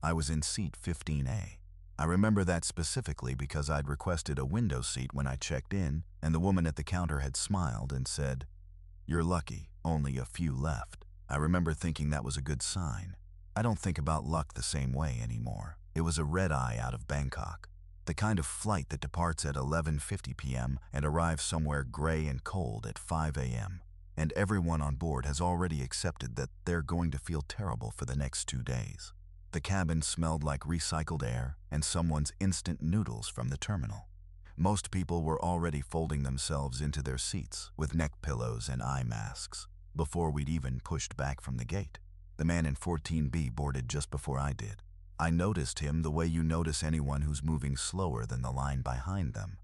I was in seat 15A. I remember that specifically because I'd requested a window seat when I checked in, and the woman at the counter had smiled and said, "You're lucky, only a few left." I remember thinking that was a good sign. I don't think about luck the same way anymore. It was a red-eye out of Bangkok. The kind of flight that departs at 11:50 p.m. and arrives somewhere gray and cold at 5 a.m. And everyone on board has already accepted that they're going to feel terrible for the next 2 days. The cabin smelled like recycled air and someone's instant noodles from the terminal. Most people were already folding themselves into their seats with neck pillows and eye masks before we'd even pushed back from the gate. The man in 14B boarded just before I did. I noticed him the way you notice anyone who's moving slower than the line behind them.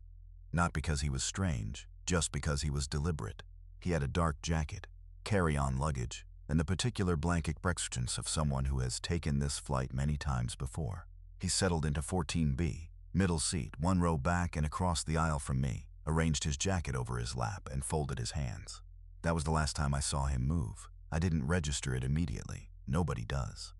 Not because he was strange, just because he was deliberate. He had a dark jacket, carry-on luggage, and the particular blank expressions of someone who has taken this flight many times before. He settled into 14B, middle seat, 1 row back and across the aisle from me, arranged his jacket over his lap and folded his hands. That was the last time I saw him move. I didn't register it immediately. Nobody does.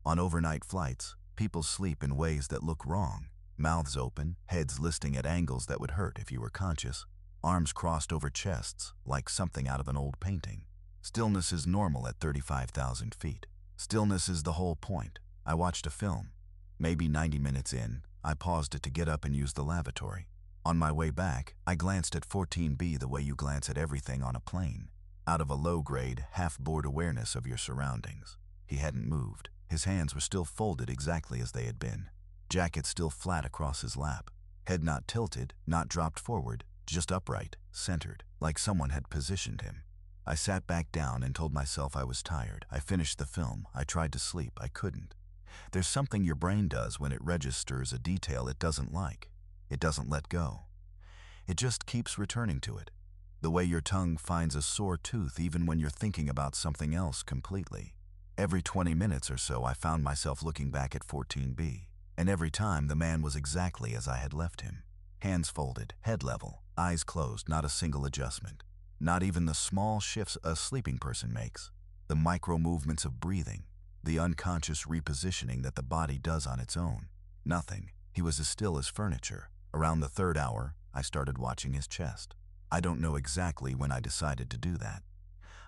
On overnight flights, people sleep in ways that look wrong. Mouths open, heads listing at angles that would hurt if you were conscious, arms crossed over chests like something out of an old painting. Stillness is normal at 35,000 feet. Stillness is the whole point. I watched a film. Maybe 90 minutes in, I paused it to get up and use the lavatory. On my way back, I glanced at 14B the way you glance at everything on a plane, out of a low-grade, half-bored awareness of your surroundings. He hadn't moved. His hands were still folded exactly as they had been. Jacket still flat across his lap. Head not tilted, not dropped forward, just upright, centered, like someone had positioned him. I sat back down and told myself I was tired. I finished the film. I tried to sleep. I couldn't. There's something your brain does when it registers a detail it doesn't like. It doesn't let go. It just keeps returning to it. The way your tongue finds a sore tooth even when you're thinking about something else completely. Every 20 minutes or so, I found myself looking back at 14B, and every time the man was exactly as I had left him. Hands folded, head level, eyes closed, not a single adjustment. Not even the small shifts a sleeping person makes, the micro movements of breathing, the unconscious repositioning that the body does on its own. Nothing. He was as still as furniture. Around the 3rd hour, I started watching his chest. I don't know exactly when I decided to do that.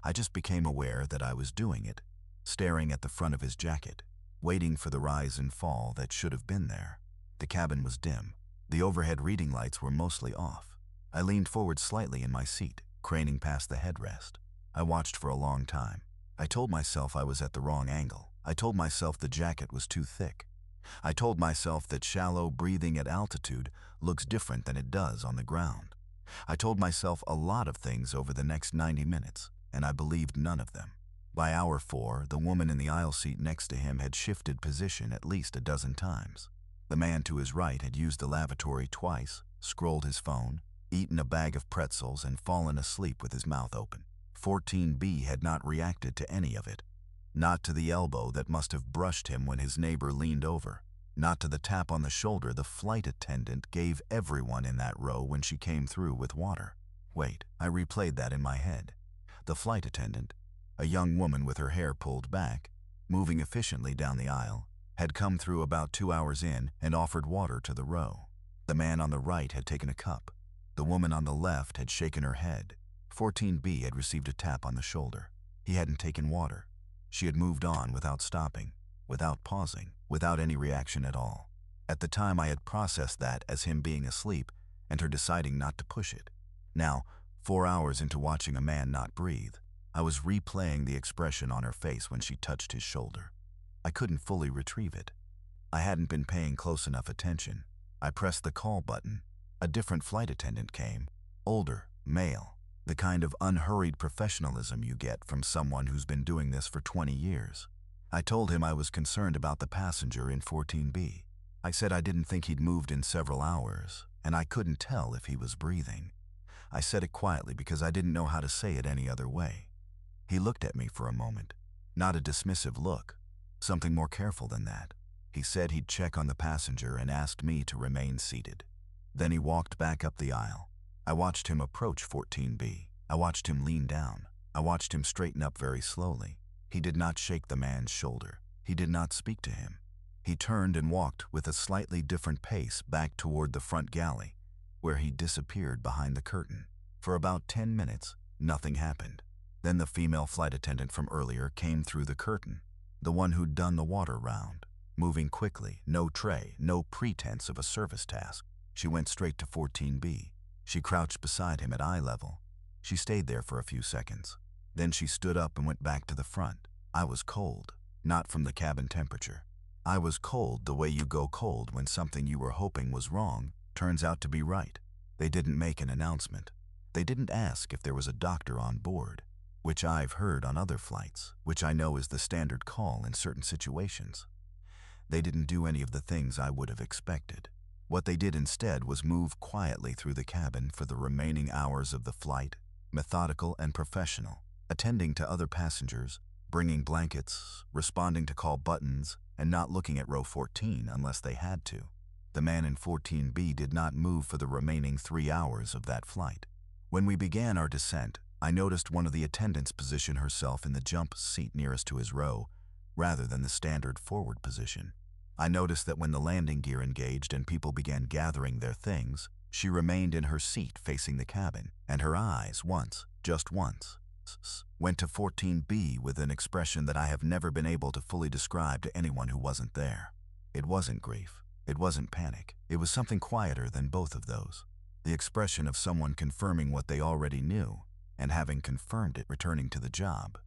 I just became aware that I was doing it, staring at the front of his jacket, waiting for the rise and fall that should have been there. The cabin was dim. The overhead reading lights were mostly off. I leaned forward slightly in my seat, craning past the headrest. I watched for a long time. I told myself I was at the wrong angle. I told myself the jacket was too thick. I told myself that shallow breathing at altitude looks different than it does on the ground. I told myself a lot of things over the next 90 minutes, and I believed none of them. By hour 4, the woman in the aisle seat next to him had shifted position at least a dozen times. The man to his right had used the lavatory twice, scrolled his phone, eaten a bag of pretzels, and fallen asleep with his mouth open. 14B had not reacted to any of it. Not to the elbow that must have brushed him when his neighbor leaned over. Not to the tap on the shoulder the flight attendant gave everyone in that row when she came through with water. Wait, I replayed that in my head. The flight attendant, a young woman with her hair pulled back, moving efficiently down the aisle, had come through about 2 hours in and offered water to the row. The man on the right had taken a cup. The woman on the left had shaken her head. 14B had received a tap on the shoulder. He hadn't taken water. She had moved on without stopping, without pausing, without any reaction at all. At the time, I had processed that as him being asleep and her deciding not to push it. Now, 4 hours into watching a man not breathe, I was replaying the expression on her face when she touched his shoulder. I couldn't fully retrieve it. I hadn't been paying close enough attention. I pressed the call button. A different flight attendant came. Older, male. The kind of unhurried professionalism you get from someone who's been doing this for 20 years. I told him I was concerned about the passenger in 14B. I said I didn't think he'd moved in several hours, and I couldn't tell if he was breathing. I said it quietly because I didn't know how to say it any other way. He looked at me for a moment. Not a dismissive look. Something more careful than that. He said he'd check on the passenger and asked me to remain seated. Then he walked back up the aisle. I watched him approach 14B. I watched him lean down. I watched him straighten up very slowly. He did not shake the man's shoulder. He did not speak to him. He turned and walked with a slightly different pace back toward the front galley, where he disappeared behind the curtain. For about 10 minutes, nothing happened. Then the female flight attendant from earlier came through the curtain, the one who'd done the water round. Moving quickly, no tray, no pretense of a service task. She went straight to 14B. She crouched beside him at eye level. She stayed there for a few seconds. Then she stood up and went back to the front. I was cold, not from the cabin temperature. I was cold the way you go cold when something you were hoping was wrong turns out to be right. They didn't make an announcement. They didn't ask if there was a doctor on board, which I've heard on other flights, which I know is the standard call in certain situations. They didn't do any of the things I would have expected. What they did instead was move quietly through the cabin for the remaining hours of the flight, methodical and professional, attending to other passengers, bringing blankets, responding to call buttons, and not looking at row 14 unless they had to. The man in 14B did not move for the remaining 3 hours of that flight. When we began our descent, I noticed one of the attendants position herself in the jump seat nearest to his row, rather than the standard forward position. I noticed that when the landing gear engaged and people began gathering their things, she remained in her seat facing the cabin, and her eyes just once, went to 14B with an expression that I have never been able to fully describe to anyone who wasn't there. It wasn't grief. It wasn't panic. It was something quieter than both of those. The expression of someone confirming what they already knew, and having confirmed it, returning to the job.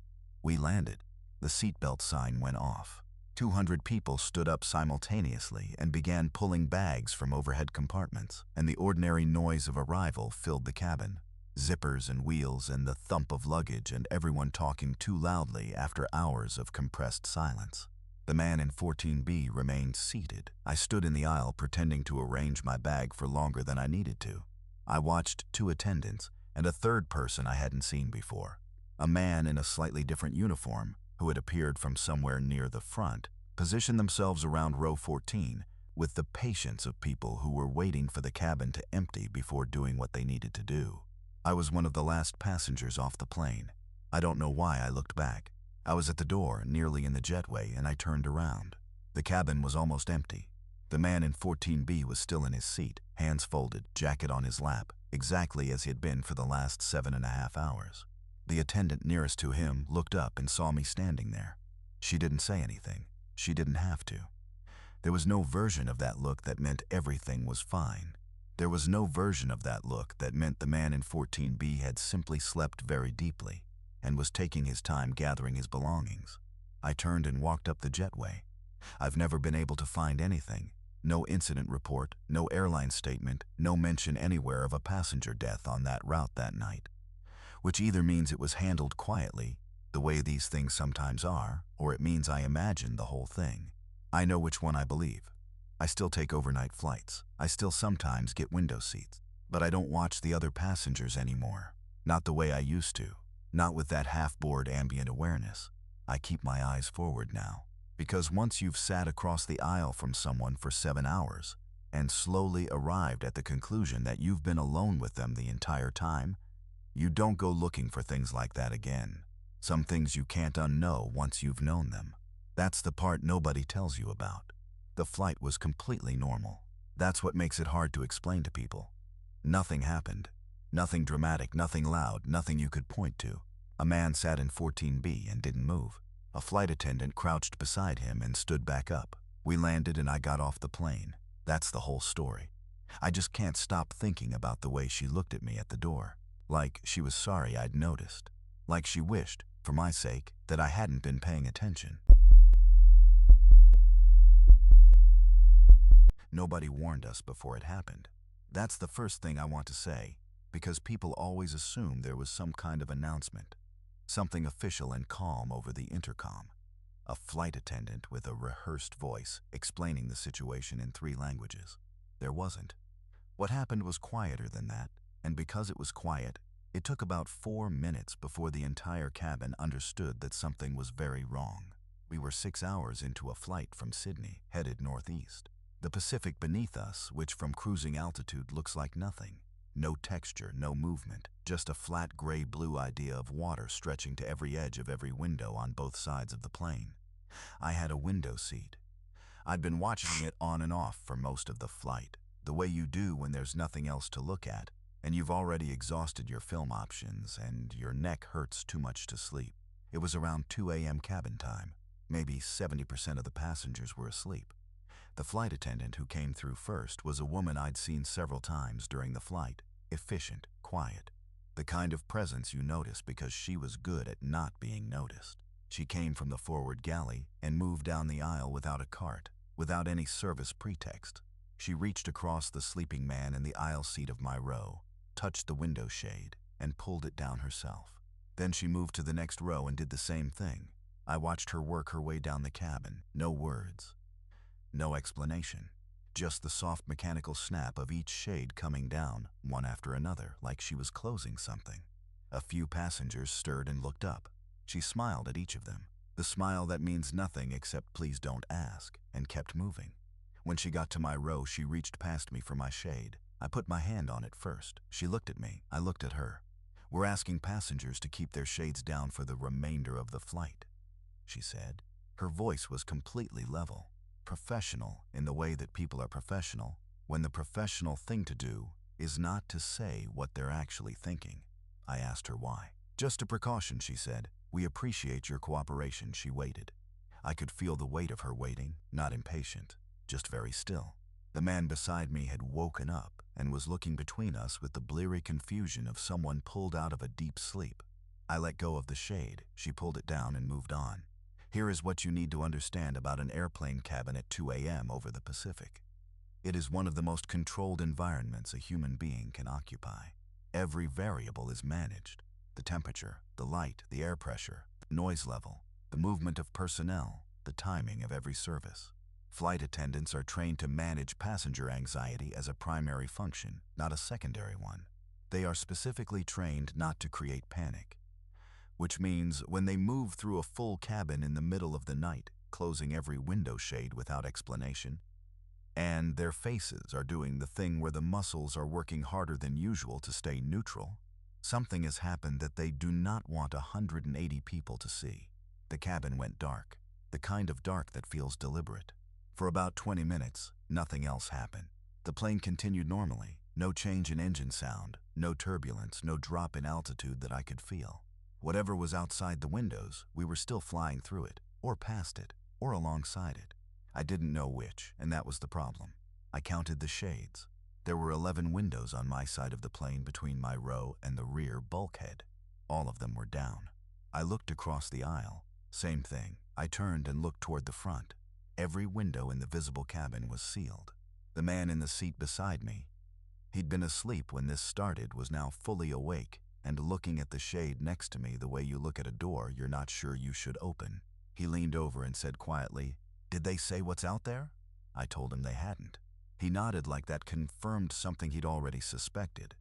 We landed. The seatbelt sign went off. 200 people stood up simultaneously and began pulling bags from overhead compartments, and the ordinary noise of arrival filled the cabin. Zippers and wheels and the thump of luggage and everyone talking too loudly after hours of compressed silence. The man in 14B remained seated. I stood in the aisle pretending to arrange my bag for longer than I needed to. I watched 2 attendants and a third person I hadn't seen before. A man in a slightly different uniform, who had appeared from somewhere near the front, positioned themselves around row 14 with the patience of people who were waiting for the cabin to empty before doing what they needed to do. I was one of the last passengers off the plane. I don't know why I looked back. I was at the door, nearly in the jetway, and I turned around. The cabin was almost empty. The man in 14B was still in his seat, hands folded, jacket on his lap, exactly as he had been for the last 7.5 hours. The attendant nearest to him looked up and saw me standing there. She didn't say anything. She didn't have to. There was no version of that look that meant everything was fine. There was no version of that look that meant the man in 14B had simply slept very deeply and was taking his time gathering his belongings. I turned and walked up the jetway. I've never been able to find anything. No incident report, no airline statement, no mention anywhere of a passenger death on that route that night. Which either means it was handled quietly, the way these things sometimes are, or it means I imagined the whole thing. I know which one I believe. I still take overnight flights. I still sometimes get window seats. But I don't watch the other passengers anymore. Not the way I used to. Not with that half-bored ambient awareness. I keep my eyes forward now. Because once you've sat across the aisle from someone for 7 hours and slowly arrived at the conclusion that you've been alone with them the entire time, you don't go looking for things like that again. Some things you can't unknow once you've known them. That's the part nobody tells you about. The flight was completely normal. That's what makes it hard to explain to people. Nothing happened. Nothing dramatic, nothing loud, nothing you could point to. A man sat in 14B and didn't move. A flight attendant crouched beside him and stood back up. We landed and I got off the plane. That's the whole story. I just can't stop thinking about the way she looked at me at the door. Like she was sorry I'd noticed. Like she wished, for my sake, that I hadn't been paying attention. Nobody warned us before it happened. That's the first thing I want to say, because people always assume there was some kind of announcement. Something official and calm over the intercom. A flight attendant with a rehearsed voice explaining the situation in 3 languages. There wasn't. What happened was quieter than that, and because it was quiet, it took about 4 minutes before the entire cabin understood that something was very wrong. We were 6 hours into a flight from Sydney, headed northeast. The Pacific beneath us, which from cruising altitude looks like nothing. No texture, no movement, just a flat gray-blue idea of water stretching to every edge of every window on both sides of the plane. I had a window seat. I'd been watching it on and off for most of the flight, the way you do when there's nothing else to look at, and you've already exhausted your film options and your neck hurts too much to sleep. It was around 2 a.m. cabin time. Maybe 70% of the passengers were asleep. The flight attendant who came through first was a woman I'd seen several times during the flight. Efficient, quiet. The kind of presence you notice because she was good at not being noticed. She came from the forward galley and moved down the aisle without a cart, without any service pretext. She reached across the sleeping man in the aisle seat of my row, touched the window shade, and pulled it down herself. Then she moved to the next row and did the same thing. I watched her work her way down the cabin. No words. No explanation. Just the soft mechanical snap of each shade coming down, one after another, like she was closing something. A few passengers stirred and looked up. She smiled at each of them. The smile that means nothing except please don't ask, and kept moving. When she got to my row, she reached past me for my shade. I put my hand on it first. She looked at me. I looked at her. We're asking passengers to keep their shades down for the remainder of the flight, she said. Her voice was completely level. Professional in the way that people are professional, when the professional thing to do is not to say what they're actually thinking. I asked her why. Just a precaution, she said. We appreciate your cooperation. She waited. I could feel the weight of her waiting, not impatient, just very still. The man beside me had woken up and was looking between us with the bleary confusion of someone pulled out of a deep sleep. I let go of the shade. She pulled it down and moved on. Here is what you need to understand about an airplane cabin at 2 a.m. over the Pacific. It is one of the most controlled environments a human being can occupy. Every variable is managed. The temperature, the light, the air pressure, the noise level, the movement of personnel, the timing of every service. Flight attendants are trained to manage passenger anxiety as a primary function, not a secondary one. They are specifically trained not to create panic, which means when they move through a full cabin in the middle of the night, closing every window shade without explanation, and their faces are doing the thing where the muscles are working harder than usual to stay neutral, something has happened that they do not want 180 people to see. The cabin went dark, the kind of dark that feels deliberate. For about 20 minutes, nothing else happened. The plane continued normally, no change in engine sound, no turbulence, no drop in altitude that I could feel. Whatever was outside the windows, we were still flying through it, or past it, or alongside it. I didn't know which, and that was the problem. I counted the shades. There were 11 windows on my side of the plane between my row and the rear bulkhead. All of them were down. I looked across the aisle. Same thing. I turned and looked toward the front. Every window in the visible cabin was sealed. The man in the seat beside me, he'd been asleep when this started, was now fully awake and looking at the shade next to me the way you look at a door you're not sure you should open. He leaned over and said quietly, "Did they say what's out there?" I told him they hadn't. He nodded like that confirmed something he'd already suspected.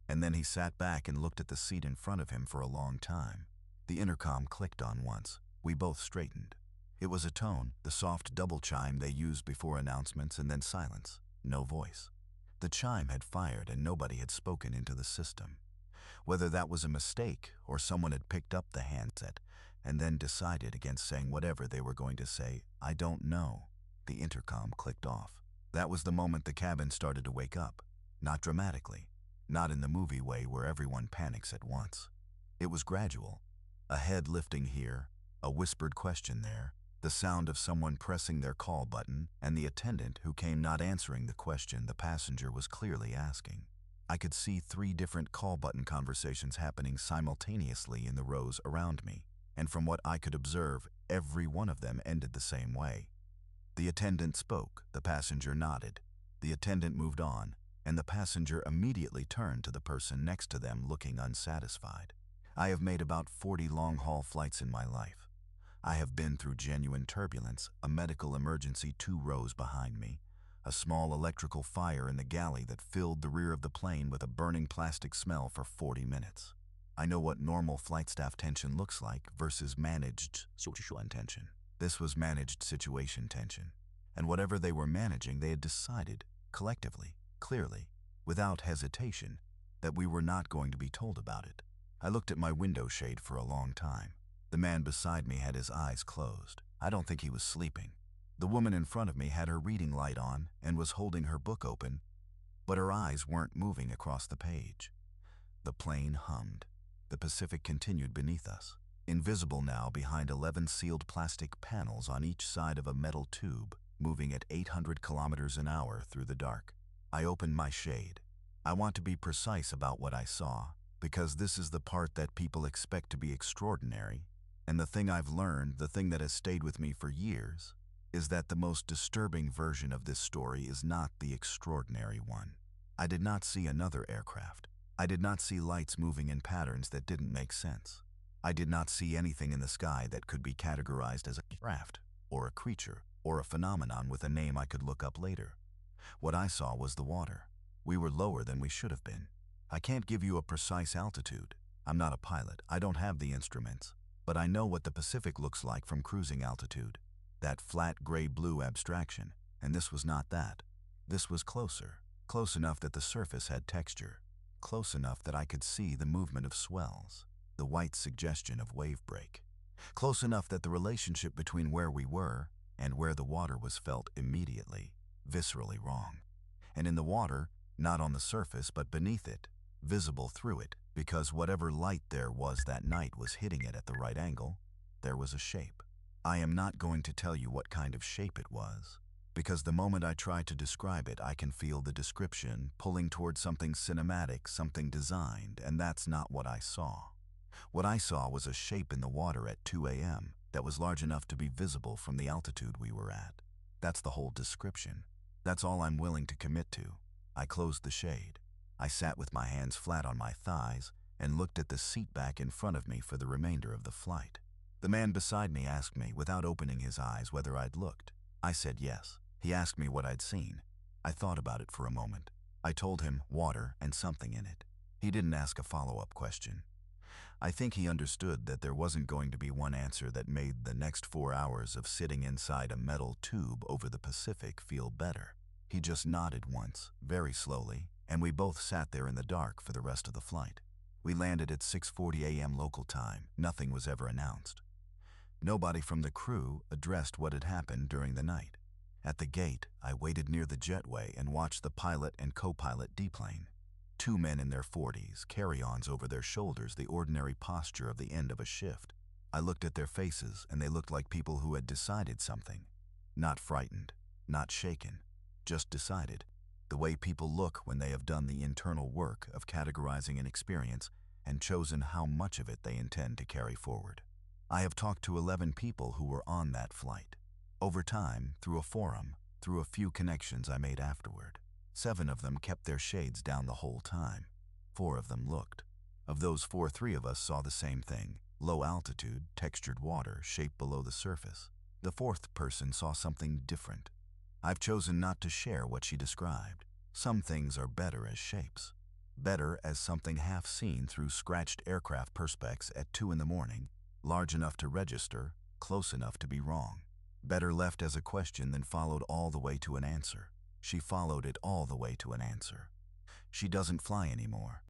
And then he sat back and looked at the seat in front of him for a long time. The intercom clicked on once. We both straightened. It was a tone, the soft double chime they use before announcements, and then silence. No voice. The chime had fired and nobody had spoken into the system. Whether that was a mistake or someone had picked up the handset and then decided against saying whatever they were going to say, I don't know. The intercom clicked off. That was the moment the cabin started to wake up. Not dramatically. Not in the movie way where everyone panics at once. It was gradual. A head lifting here, a whispered question there, the sound of someone pressing their call button, and the attendant who came not answering the question the passenger was clearly asking. I could see 3 different call button conversations happening simultaneously in the rows around me, and from what I could observe, every one of them ended the same way. The attendant spoke, the passenger nodded. The attendant moved on, and the passenger immediately turned to the person next to them looking unsatisfied. I have made about 40 long-haul flights in my life. I have been through genuine turbulence, a medical emergency 2 rows behind me, a small electrical fire in the galley that filled the rear of the plane with a burning plastic smell for 40 minutes. I know what normal flight staff tension looks like versus managed situation tension. This was managed situation tension. And whatever they were managing, they had decided, collectively, clearly, without hesitation, that we were not going to be told about it. I looked at my window shade for a long time. The man beside me had his eyes closed. I don't think he was sleeping. The woman in front of me had her reading light on and was holding her book open, but her eyes weren't moving across the page. The plane hummed. The Pacific continued beneath us, invisible now behind 11 sealed plastic panels on each side of a metal tube, moving at 800 kilometers an hour through the dark. I opened my shade. I want to be precise about what I saw, because this is the part that people expect to be extraordinary, and the thing I've learned, the thing that has stayed with me for years, is that the most disturbing version of this story is not the extraordinary one. I did not see another aircraft. I did not see lights moving in patterns that didn't make sense. I did not see anything in the sky that could be categorized as a craft, or a creature, or a phenomenon with a name I could look up later. What I saw was the water. We were lower than we should have been. I can't give you a precise altitude. I'm not a pilot. I don't have the instruments. But I know what the Pacific looks like from cruising altitude. That flat gray-blue abstraction. And this was not that. This was closer. Close enough that the surface had texture. Close enough that I could see the movement of swells, the white suggestion of wave break. Close enough that the relationship between where we were and where the water was felt immediately, viscerally wrong. And in the water, not on the surface but beneath it, visible through it, because whatever light there was that night was hitting it at the right angle, there was a shape. I am not going to tell you what kind of shape it was, because the moment I try to describe it, I can feel the description pulling toward something cinematic, something designed, and that's not what I saw. What I saw was a shape in the water at 2 a.m. that was large enough to be visible from the altitude we were at. That's the whole description. That's all I'm willing to commit to. I closed the shade. I sat with my hands flat on my thighs and looked at the seat back in front of me for the remainder of the flight. The man beside me asked me, without opening his eyes, whether I'd looked. I said yes. He asked me what I'd seen. I thought about it for a moment. I told him water and something in it. He didn't ask a follow-up question. I think he understood that there wasn't going to be one answer that made the next 4 hours of sitting inside a metal tube over the Pacific feel better. He just nodded once, very slowly, and we both sat there in the dark for the rest of the flight. We landed at 6:40 a.m. local time. Nothing was ever announced. Nobody from the crew addressed what had happened during the night. At the gate, I waited near the jetway and watched the pilot and co-pilot deplane. 2 men in their 40s, carry-ons over their shoulders, the ordinary posture of the end of a shift. I looked at their faces, and they looked like people who had decided something. Not frightened, not shaken, just decided. The way people look when they have done the internal work of categorizing an experience and chosen how much of it they intend to carry forward. I have talked to 11 people who were on that flight. Over time, through a forum, through a few connections I made afterward. 7 of them kept their shades down the whole time. 4 of them looked. Of those 4, 3 of us saw the same thing. Low altitude, textured water, shaped below the surface. The 4th person saw something different. I've chosen not to share what she described. Some things are better as shapes. Better as something half seen through scratched aircraft perspex at 2 in the morning, large enough to register, close enough to be wrong. Better left as a question than followed all the way to an answer. She followed it all the way to an answer. She doesn't fly anymore.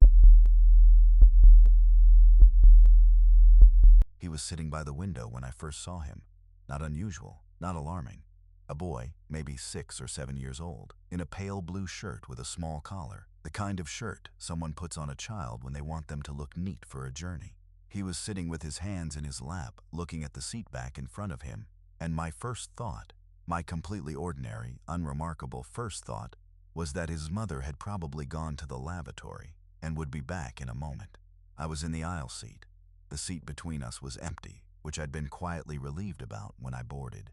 He was sitting by the window when I first saw him. Not unusual, not alarming. A boy, maybe 6 or 7 years old, in a pale blue shirt with a small collar, the kind of shirt someone puts on a child when they want them to look neat for a journey. He was sitting with his hands in his lap, looking at the seat back in front of him, and my first thought, my completely ordinary, unremarkable first thought, was that his mother had probably gone to the lavatory and would be back in a moment. I was in the aisle seat. The seat between us was empty, which I'd been quietly relieved about when I boarded.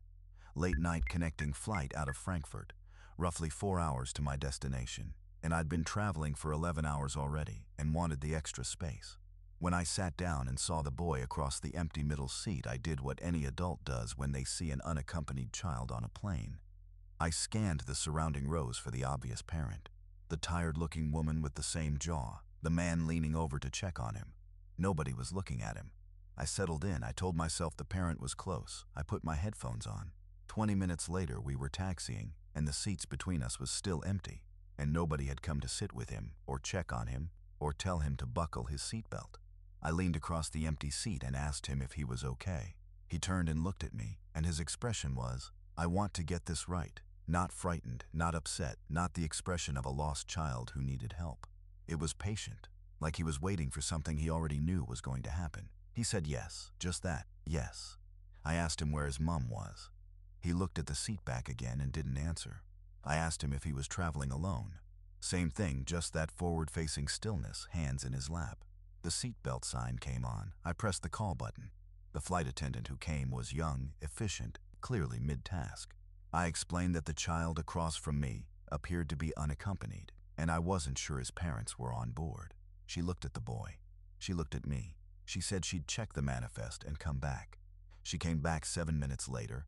Late night connecting flight out of Frankfurt, roughly 4 hours to my destination, and I'd been traveling for 11 hours already and wanted the extra space. When I sat down and saw the boy across the empty middle seat, I did what any adult does when they see an unaccompanied child on a plane. I scanned the surrounding rows for the obvious parent. The tired-looking woman with the same jaw, the man leaning over to check on him. Nobody was looking at him. I settled in. I told myself the parent was close. I put my headphones on. 20 minutes later, we were taxiing, and the seats between us was still empty, and nobody had come to sit with him, or check on him, or tell him to buckle his seatbelt. I leaned across the empty seat and asked him if he was okay. He turned and looked at me, and his expression was, I want to get this right. Not frightened, not upset, not the expression of a lost child who needed help. It was patient, like he was waiting for something he already knew was going to happen. He said yes, just that, yes. I asked him where his mom was. He looked at the seat back again and didn't answer. I asked him if he was traveling alone. Same thing, just that forward-facing stillness, hands in his lap. The seatbelt sign came on. I pressed the call button. The flight attendant who came was young, efficient, clearly mid-task. I explained that the child across from me appeared to be unaccompanied, and I wasn't sure his parents were on board. She looked at the boy. She looked at me. She said she'd check the manifest and come back. She came back 7 minutes later,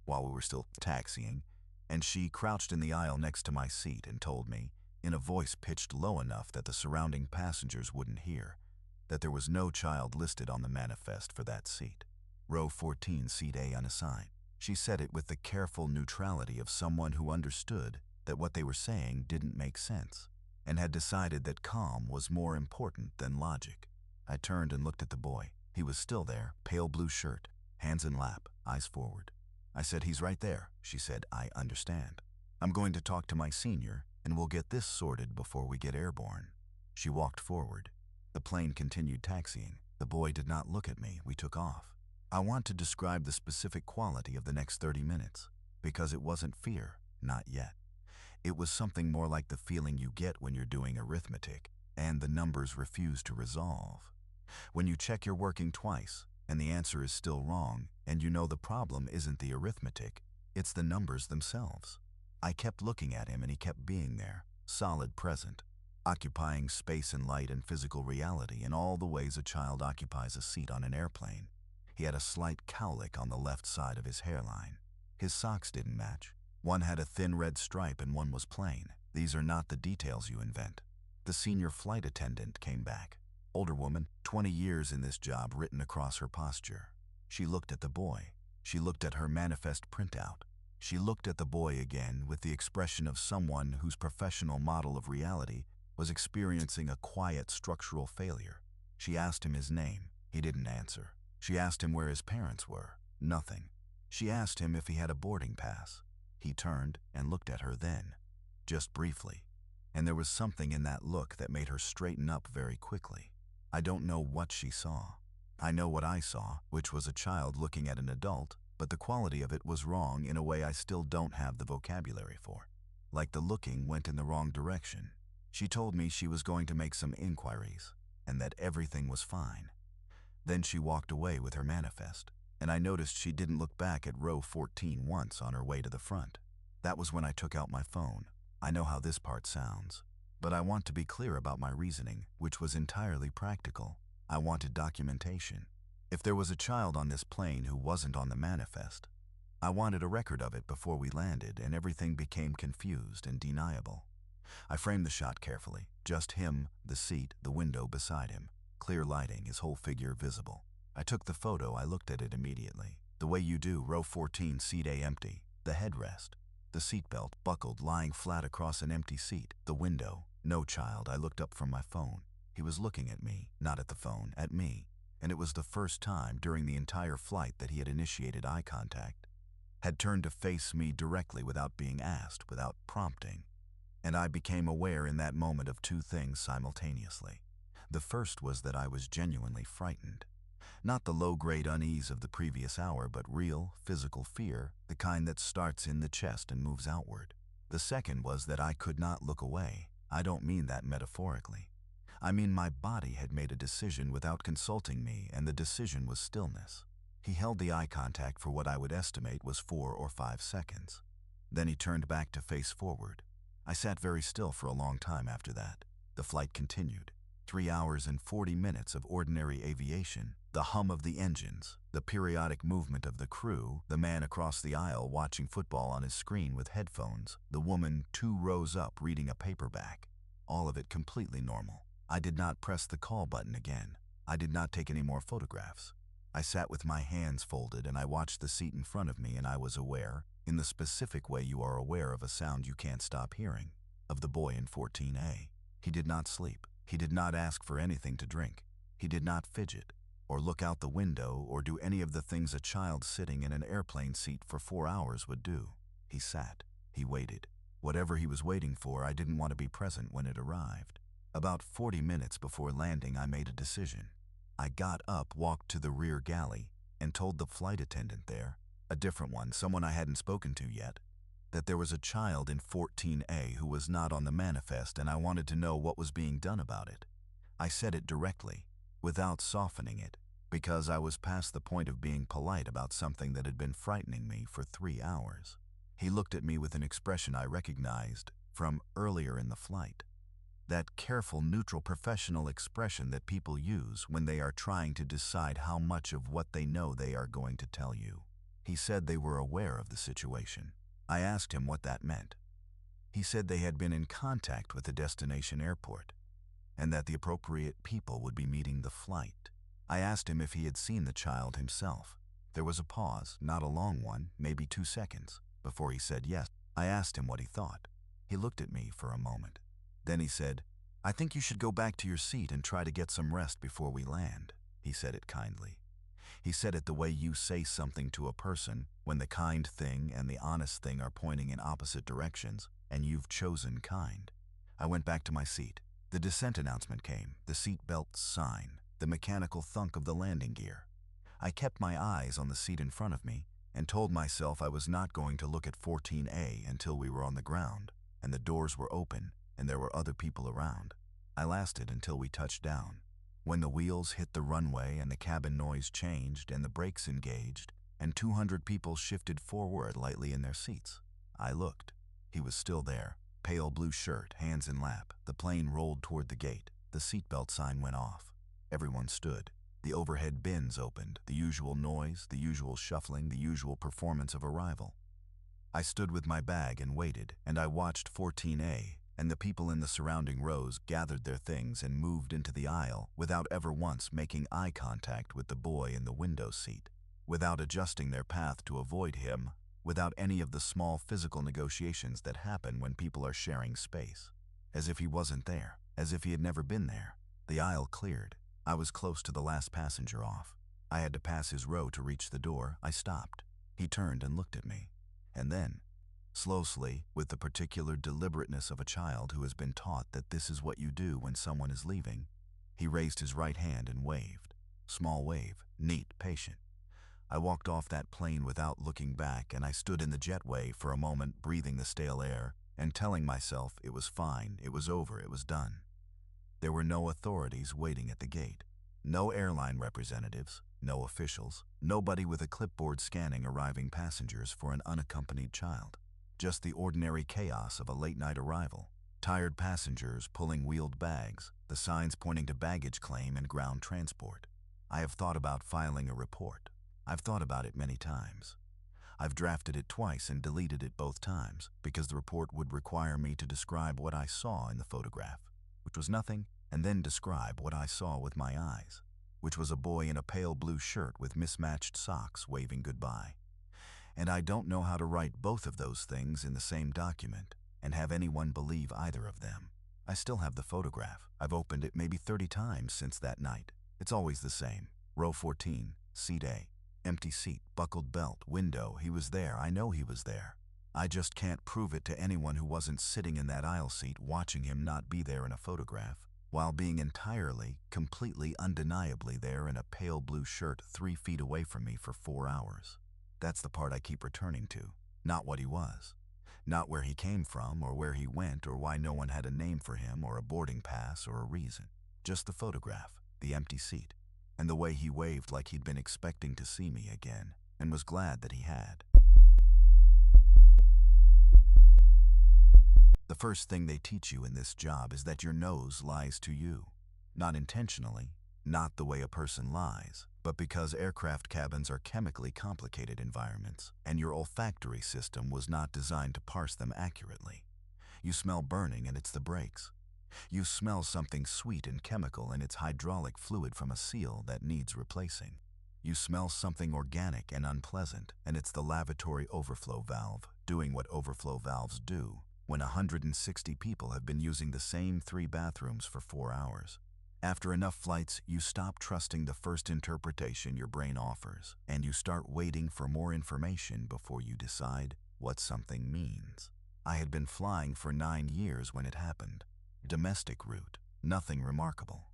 while we were still taxiing, and she crouched in the aisle next to my seat and told me, in a voice pitched low enough that the surrounding passengers wouldn't hear, that there was no child listed on the manifest for that seat. Row 14, seat A unassigned. She said it with the careful neutrality of someone who understood that what they were saying didn't make sense, and had decided that calm was more important than logic. I turned and looked at the boy. He was still there, pale blue shirt, hands in lap, eyes forward. I said, "He's right there." She said, "I understand. I'm going to talk to my senior, and we'll get this sorted before we get airborne." She walked forward. The plane continued taxiing. The boy did not look at me. We took off. I want to describe the specific quality of the next 30 minutes, because it wasn't fear, not yet. It was something more like the feeling you get when you're doing arithmetic, and the numbers refuse to resolve. When you check you're working twice, and the answer is still wrong, and you know the problem isn't the arithmetic, it's the numbers themselves. I kept looking at him and he kept being there, solid present, occupying space and light and physical reality in all the ways a child occupies a seat on an airplane. He had a slight cowlick on the left side of his hairline. His socks didn't match. One had a thin red stripe and one was plain. These are not the details you invent. The senior flight attendant came back. Older woman, 20 years in this job written across her posture. She looked at the boy. She looked at her manifest printout. She looked at the boy again with the expression of someone whose professional model of reality was experiencing a quiet structural failure. She asked him his name. He didn't answer. She asked him where his parents were. Nothing. She asked him if he had a boarding pass. He turned and looked at her then, just briefly. And there was something in that look that made her straighten up very quickly. I don't know what she saw. I know what I saw, which was a child looking at an adult, but the quality of it was wrong in a way I still don't have the vocabulary for. Like the looking went in the wrong direction. She told me she was going to make some inquiries, and that everything was fine. Then she walked away with her manifest, and I noticed she didn't look back at row 14 once on her way to the front. That was when I took out my phone. I know how this part sounds, but I want to be clear about my reasoning, which was entirely practical. I wanted documentation. If there was a child on this plane who wasn't on the manifest, I wanted a record of it before we landed and everything became confused and deniable. I framed the shot carefully. Just him, the seat, the window beside him. Clear lighting, his whole figure visible. I took the photo. I looked at it immediately. The way you do, row 14, seat A empty. The headrest. The seatbelt buckled, lying flat across an empty seat. The window. No child. I looked up from my phone. He was looking at me, not at the phone, at me. And it was the first time during the entire flight that he had initiated eye contact, had turned to face me directly without being asked, without prompting. And I became aware in that moment of two things simultaneously. The first was that I was genuinely frightened. Not the low-grade unease of the previous hour, but real, physical fear, the kind that starts in the chest and moves outward. The second was that I could not look away. I don't mean that metaphorically. I mean my body had made a decision without consulting me, and the decision was stillness. He held the eye contact for what I would estimate was 4 or 5 seconds. Then he turned back to face forward. I sat very still for a long time after that. The flight continued. 3 hours and 40 minutes of ordinary aviation, the hum of the engines, the periodic movement of the crew, the man across the aisle watching football on his screen with headphones, the woman 2 rows up reading a paperback. All of it completely normal. I did not press the call button again. I did not take any more photographs. I sat with my hands folded and I watched the seat in front of me, and I was aware, in the specific way you are aware of a sound you can't stop hearing, of the boy in 14A. He did not sleep. He did not ask for anything to drink. He did not fidget or look out the window, or do any of the things a child sitting in an airplane seat for 4 hours would do. He sat. He waited. Whatever he was waiting for, I didn't want to be present when it arrived. About 40 minutes before landing, I made a decision. I got up, walked to the rear galley, and told the flight attendant there, a different one, someone I hadn't spoken to yet, that there was a child in 14A who was not on the manifest, and I wanted to know what was being done about it. I said it directly, without softening it, because I was past the point of being polite about something that had been frightening me for 3 hours. He looked at me with an expression I recognized from earlier in the flight. That careful, neutral, professional expression that people use when they are trying to decide how much of what they know they are going to tell you. He said they were aware of the situation. I asked him what that meant. He said they had been in contact with the destination airport, and that the appropriate people would be meeting the flight. I asked him if he had seen the child himself. There was a pause, not a long one, maybe 2 seconds, before he said yes. I asked him what he thought. He looked at me for a moment. Then he said, "I think you should go back to your seat and try to get some rest before we land." He said it kindly. He said it the way you say something to a person when the kind thing and the honest thing are pointing in opposite directions, and you've chosen kind. I went back to my seat. The descent announcement came, the seat belt sign, the mechanical thunk of the landing gear. I kept my eyes on the seat in front of me and told myself I was not going to look at 14A until we were on the ground, and the doors were open, and there were other people around. I lasted until we touched down. When the wheels hit the runway and the cabin noise changed and the brakes engaged and 200 people shifted forward lightly in their seats, I looked. He was still there, pale blue shirt, hands in lap. The plane rolled toward the gate. The seatbelt sign went off. Everyone stood. The overhead bins opened, the usual noise, the usual shuffling, the usual performance of arrival. I stood with my bag and waited, and I watched 14A, and the people in the surrounding rows gathered their things and moved into the aisle without ever once making eye contact with the boy in the window seat, without adjusting their path to avoid him, without any of the small physical negotiations that happen when people are sharing space. As if he wasn't there, as if he had never been there. The aisle cleared. I was close to the last passenger off. I had to pass his row to reach the door. I stopped. He turned and looked at me. And then, slowly, with the particular deliberateness of a child who has been taught that this is what you do when someone is leaving, he raised his right hand and waved. Small wave, neat, patient. I walked off that plane without looking back, and I stood in the jetway for a moment, breathing the stale air and telling myself it was fine, it was over, it was done. There were no authorities waiting at the gate. No airline representatives, no officials, nobody with a clipboard scanning arriving passengers for an unaccompanied child. Just the ordinary chaos of a late-night arrival. Tired passengers pulling wheeled bags, the signs pointing to baggage claim and ground transport. I have thought about filing a report. I've thought about it many times. I've drafted it twice and deleted it both times because the report would require me to describe what I saw in the photograph, which was nothing, and then describe what I saw with my eyes, which was a boy in a pale blue shirt with mismatched socks waving goodbye. And I don't know how to write both of those things in the same document and have anyone believe either of them. I still have the photograph. I've opened it maybe 30 times since that night. It's always the same. Row 14, seat A. Empty seat, buckled belt, window. He was there. I know he was there. I just can't prove it to anyone who wasn't sitting in that aisle seat watching him not be there in a photograph, while being entirely, completely, undeniably there in a pale blue shirt 3 feet away from me for 4 hours. That's the part I keep returning to. Not what he was. Not where he came from or where he went or why no one had a name for him or a boarding pass or a reason. Just the photograph, the empty seat, and the way he waved like he'd been expecting to see me again and was glad that he had. The first thing they teach you in this job is that your nose lies to you. Not intentionally, not the way a person lies, but because aircraft cabins are chemically complicated environments, and your olfactory system was not designed to parse them accurately. You smell burning and it's the brakes. You smell something sweet and chemical and it's hydraulic fluid from a seal that needs replacing. You smell something organic and unpleasant and it's the lavatory overflow valve doing what overflow valves do when 160 people have been using the same 3 bathrooms for 4 hours. After enough flights, you stop trusting the first interpretation your brain offers, and you start waiting for more information before you decide what something means. I had been flying for 9 years when it happened. Domestic route, nothing remarkable.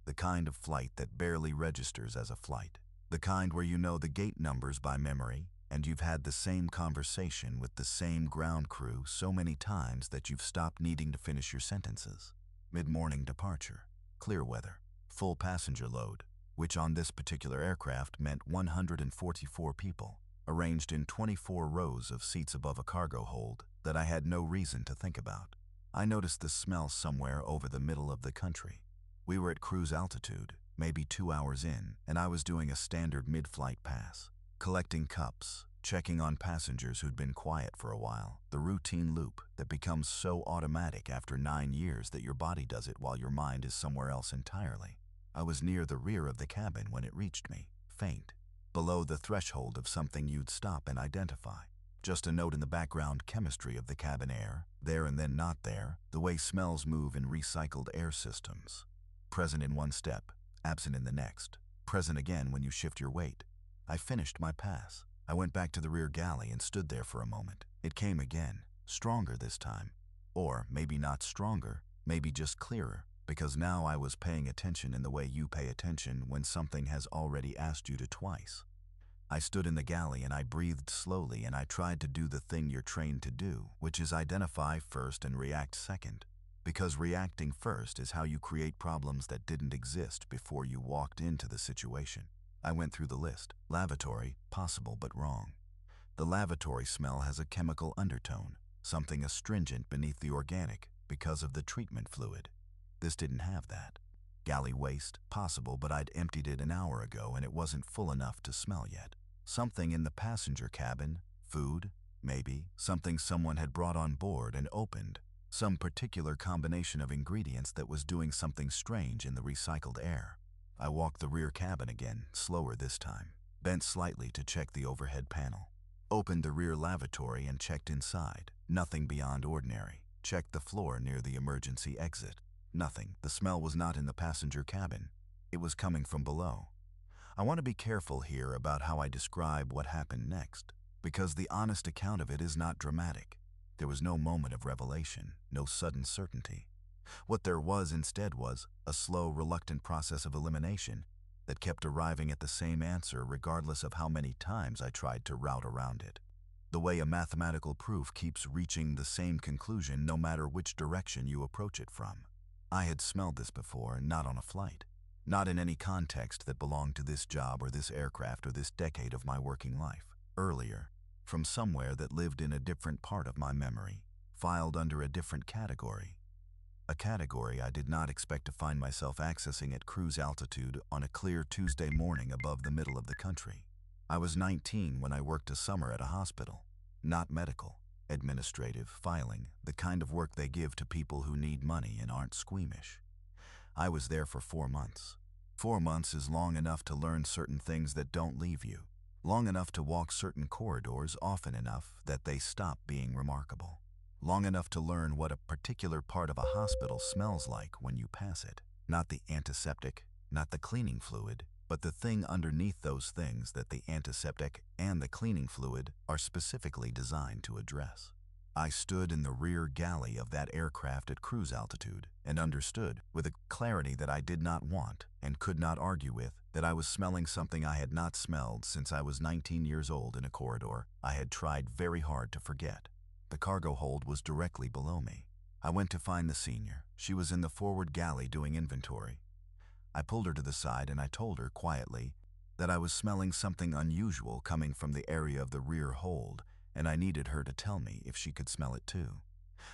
The kind of flight that barely registers as a flight. The kind where you know the gate numbers by memory, and you've had the same conversation with the same ground crew so many times that you've stopped needing to finish your sentences. Mid-morning departure, clear weather, full passenger load, which on this particular aircraft meant 144 people, arranged in 24 rows of seats above a cargo hold that I had no reason to think about. I noticed the smell somewhere over the middle of the country. We were at cruise altitude, maybe 2 hours in, and I was doing a standard mid-flight pass, collecting cups, checking on passengers who'd been quiet for a while, the routine loop that becomes so automatic after 9 years that your body does it while your mind is somewhere else entirely. I was near the rear of the cabin when it reached me, faint, below the threshold of something you'd stop and identify. Just a note in the background chemistry of the cabin air, there and then not there, the way smells move in recycled air systems. Present in one step, absent in the next, present again when you shift your weight. I finished my pass. I went back to the rear galley and stood there for a moment. It came again, stronger this time. Or maybe not stronger, maybe just clearer, because now I was paying attention in the way you pay attention when something has already asked you to twice. I stood in the galley and I breathed slowly and I tried to do the thing you're trained to do, which is identify first and react second. Because reacting first is how you create problems that didn't exist before you walked into the situation. I went through the list. Lavatory, possible but wrong. The lavatory smell has a chemical undertone, something astringent beneath the organic because of the treatment fluid. This didn't have that. Galley waste, possible, but I'd emptied it an hour ago and it wasn't full enough to smell yet. Something in the passenger cabin, food, maybe, something someone had brought on board and opened, some particular combination of ingredients that was doing something strange in the recycled air. I walked the rear cabin again, slower this time, bent slightly to check the overhead panel. Opened the rear lavatory and checked inside. Nothing beyond ordinary. Checked the floor near the emergency exit. Nothing. The smell was not in the passenger cabin. It was coming from below. I want to be careful here about how I describe what happened next, because the honest account of it is not dramatic. There was no moment of revelation, no sudden certainty. What there was instead was a slow, reluctant process of elimination that kept arriving at the same answer regardless of how many times I tried to route around it. The way a mathematical proof keeps reaching the same conclusion no matter which direction you approach it from. I had smelled this before, not on a flight. Not in any context that belonged to this job or this aircraft or this decade of my working life. Earlier, from somewhere that lived in a different part of my memory, filed under a different category. A category I did not expect to find myself accessing at cruise altitude on a clear Tuesday morning above the middle of the country. I was 19 when I worked a summer at a hospital. Not medical, administrative, filing, the kind of work they give to people who need money and aren't squeamish. I was there for 4 months. 4 months is long enough to learn certain things that don't leave you, long enough to walk certain corridors often enough that they stop being remarkable. Long enough to learn what a particular part of a hospital smells like when you pass it. Not the antiseptic, not the cleaning fluid, but the thing underneath those things that the antiseptic and the cleaning fluid are specifically designed to address. I stood in the rear galley of that aircraft at cruise altitude and understood, with a clarity that I did not want and could not argue with, that I was smelling something I had not smelled since I was 19 years old in a corridor I had tried very hard to forget. The cargo hold was directly below me. I went to find the senior. She was in the forward galley doing inventory. I pulled her to the side and I told her quietly that I was smelling something unusual coming from the area of the rear hold, and I needed her to tell me if she could smell it too.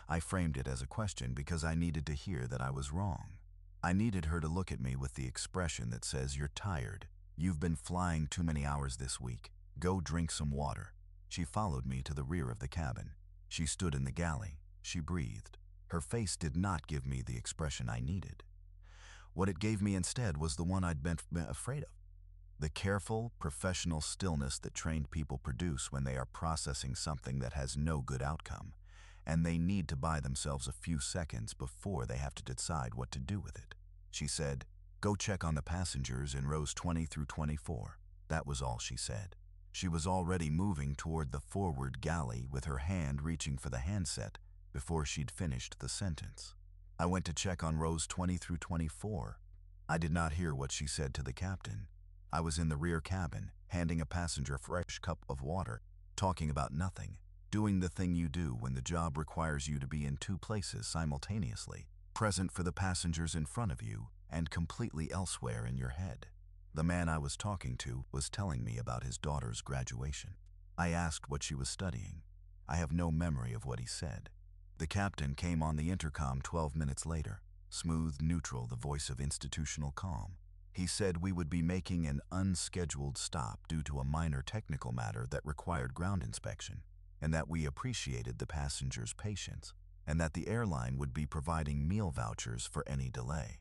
I framed it as a question because I needed to hear that I was wrong. I needed her to look at me with the expression that says, "You're tired. You've been flying too many hours this week. Go drink some water." She followed me to the rear of the cabin. She stood in the galley. She breathed. Her face did not give me the expression I needed. What it gave me instead was the one I'd been afraid of. The careful, professional stillness that trained people produce when they are processing something that has no good outcome, and they need to buy themselves a few seconds before they have to decide what to do with it. She said, Go check on the passengers in rows 20 through 24. That was all she said. She was already moving toward the forward galley with her hand reaching for the handset before she'd finished the sentence. I went to check on rows 20 through 24. I did not hear what she said to the captain. I was in the rear cabin, handing a passenger a fresh cup of water, talking about nothing, doing the thing you do when the job requires you to be in two places simultaneously, present for the passengers in front of you and completely elsewhere in your head. The man I was talking to was telling me about his daughter's graduation. I asked what she was studying. I have no memory of what he said. The captain came on the intercom 12 minutes later, smooth, neutral, the voice of institutional calm. He said we would be making an unscheduled stop due to a minor technical matter that required ground inspection, and that we appreciated the passengers' patience, and that the airline would be providing meal vouchers for any delay.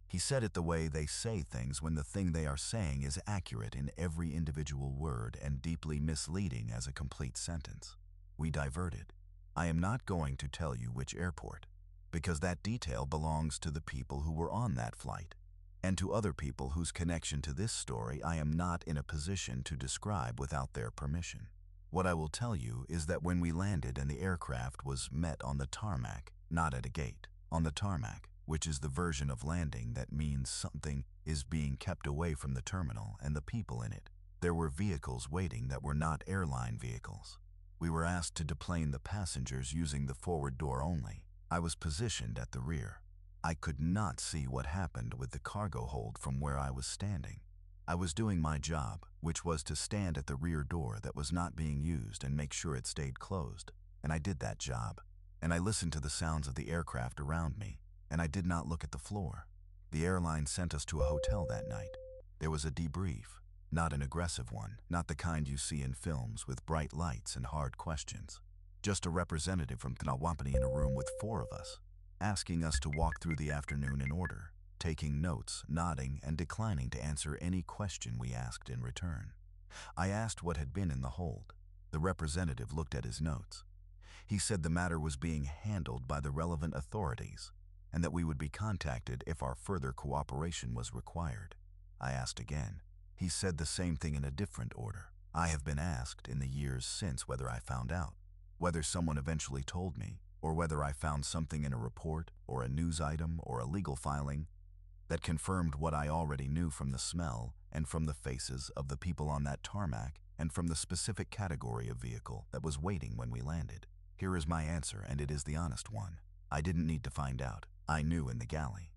He said it the way they say things when the thing they are saying is accurate in every individual word and deeply misleading as a complete sentence. We diverted. I am not going to tell you which airport, because that detail belongs to the people who were on that flight, and to other people whose connection to this story I am not in a position to describe without their permission. What I will tell you is that when we landed and the aircraft was met on the tarmac, not at a gate, on the tarmac, which is the version of landing that means something is being kept away from the terminal and the people in it, there were vehicles waiting that were not airline vehicles. We were asked to deplane the passengers using the forward door only. I was positioned at the rear. I could not see what happened with the cargo hold from where I was standing. I was doing my job, which was to stand at the rear door that was not being used and make sure it stayed closed. And I did that job. And I listened to the sounds of the aircraft around me, and I did not look at the floor. The airline sent us to a hotel that night. There was a debrief, not an aggressive one, not the kind you see in films with bright lights and hard questions. Just a representative from Tnawampani in a room with 4 of us, asking us to walk through the afternoon in order, taking notes, nodding, and declining to answer any question we asked in return. I asked what had been in the hold. The representative looked at his notes. He said the matter was being handled by the relevant authorities, and that we would be contacted if our further cooperation was required. I asked again. He said the same thing in a different order. I have been asked in the years since whether I found out, whether someone eventually told me, or whether I found something in a report or a news item or a legal filing that confirmed what I already knew from the smell and from the faces of the people on that tarmac and from the specific category of vehicle that was waiting when we landed. Here is my answer, and it is the honest one. I didn't need to find out. I knew in the galley.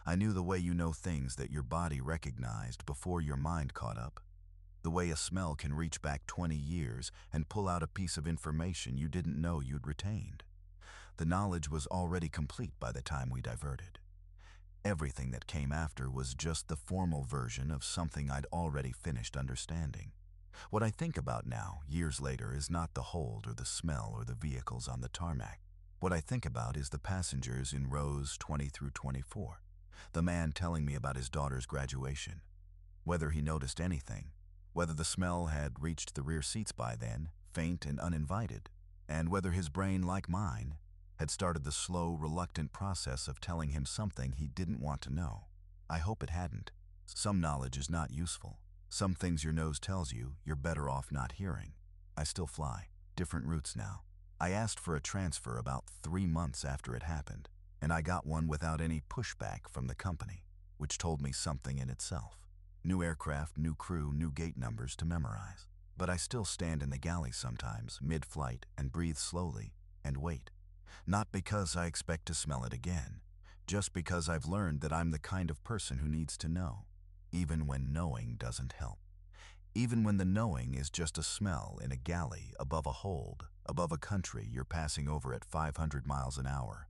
I knew the way you know things that your body recognized before your mind caught up. The way a smell can reach back 20 years and pull out a piece of information you didn't know you'd retained. The knowledge was already complete by the time we diverted. Everything that came after was just the formal version of something I'd already finished understanding. What I think about now, years later, is not the hold or the smell or the vehicles on the tarmac. What I think about is the passengers in rows 20 through 24. The man telling me about his daughter's graduation. Whether he noticed anything. Whether the smell had reached the rear seats by then, faint and uninvited. And whether his brain, like mine, had started the slow, reluctant process of telling him something he didn't want to know. I hope it hadn't. Some knowledge is not useful. Some things your nose tells you, you're better off not hearing. I still fly. Different routes now. I asked for a transfer about 3 months after it happened, and I got one without any pushback from the company, which told me something in itself. New aircraft, new crew, new gate numbers to memorize. But I still stand in the galley sometimes, mid-flight, and breathe slowly, and wait. Not because I expect to smell it again, just because I've learned that I'm the kind of person who needs to know, even when knowing doesn't help. Even when the knowing is just a smell in a galley above a hold, above a country you're passing over at 500 miles an hour,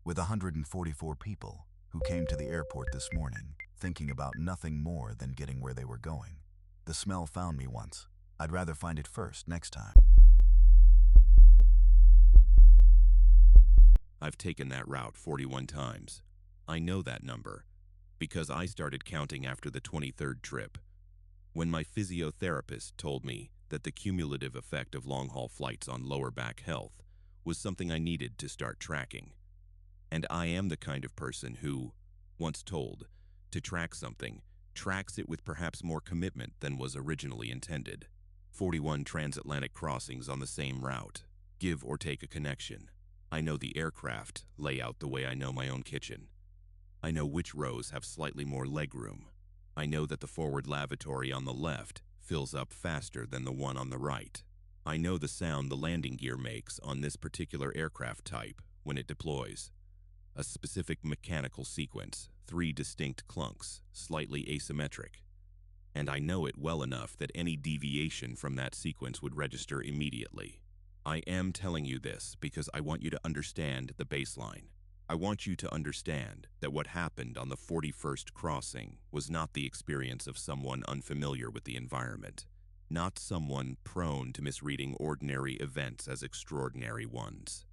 with 144 people who came to the airport this morning thinking about nothing more than getting where they were going. The smell found me once. I'd rather find it first next time. I've taken that route 41 times. I know that number because I started counting after the 23rd trip, when my physiotherapist told me that the cumulative effect of long-haul flights on lower back health was something I needed to start tracking. And I am the kind of person who, once told, To track something, tracks it with perhaps more commitment than was originally intended. 41 transatlantic crossings on the same route. Give or take a connection. I know the aircraft layout the way I know my own kitchen. I know which rows have slightly more legroom. I know that the forward lavatory on the left fills up faster than the one on the right. I know the sound the landing gear makes on this particular aircraft type when it deploys. A specific mechanical sequence, 3 distinct clunks, slightly asymmetric. And I know it well enough that any deviation from that sequence would register immediately. I am telling you this because I want you to understand the baseline. I want you to understand that what happened on the 41st crossing was not the experience of someone unfamiliar with the environment, not someone prone to misreading ordinary events as extraordinary ones,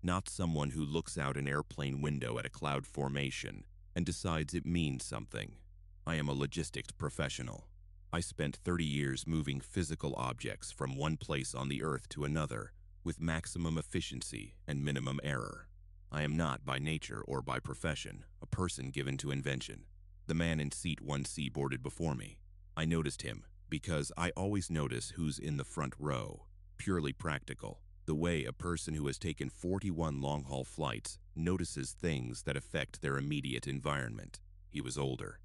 not someone who looks out an airplane window at a cloud formation and decides it means something. I am a logistics professional. I spent 30 years moving physical objects from one place on the earth to another with maximum efficiency and minimum error. I am not, by nature or by profession, a person given to invention. The man in seat 1C boarded before me. I noticed him because I always notice who's in the front row. Purely practical. The way a person who has taken 41 long-haul flights notices things that affect their immediate environment. He was older.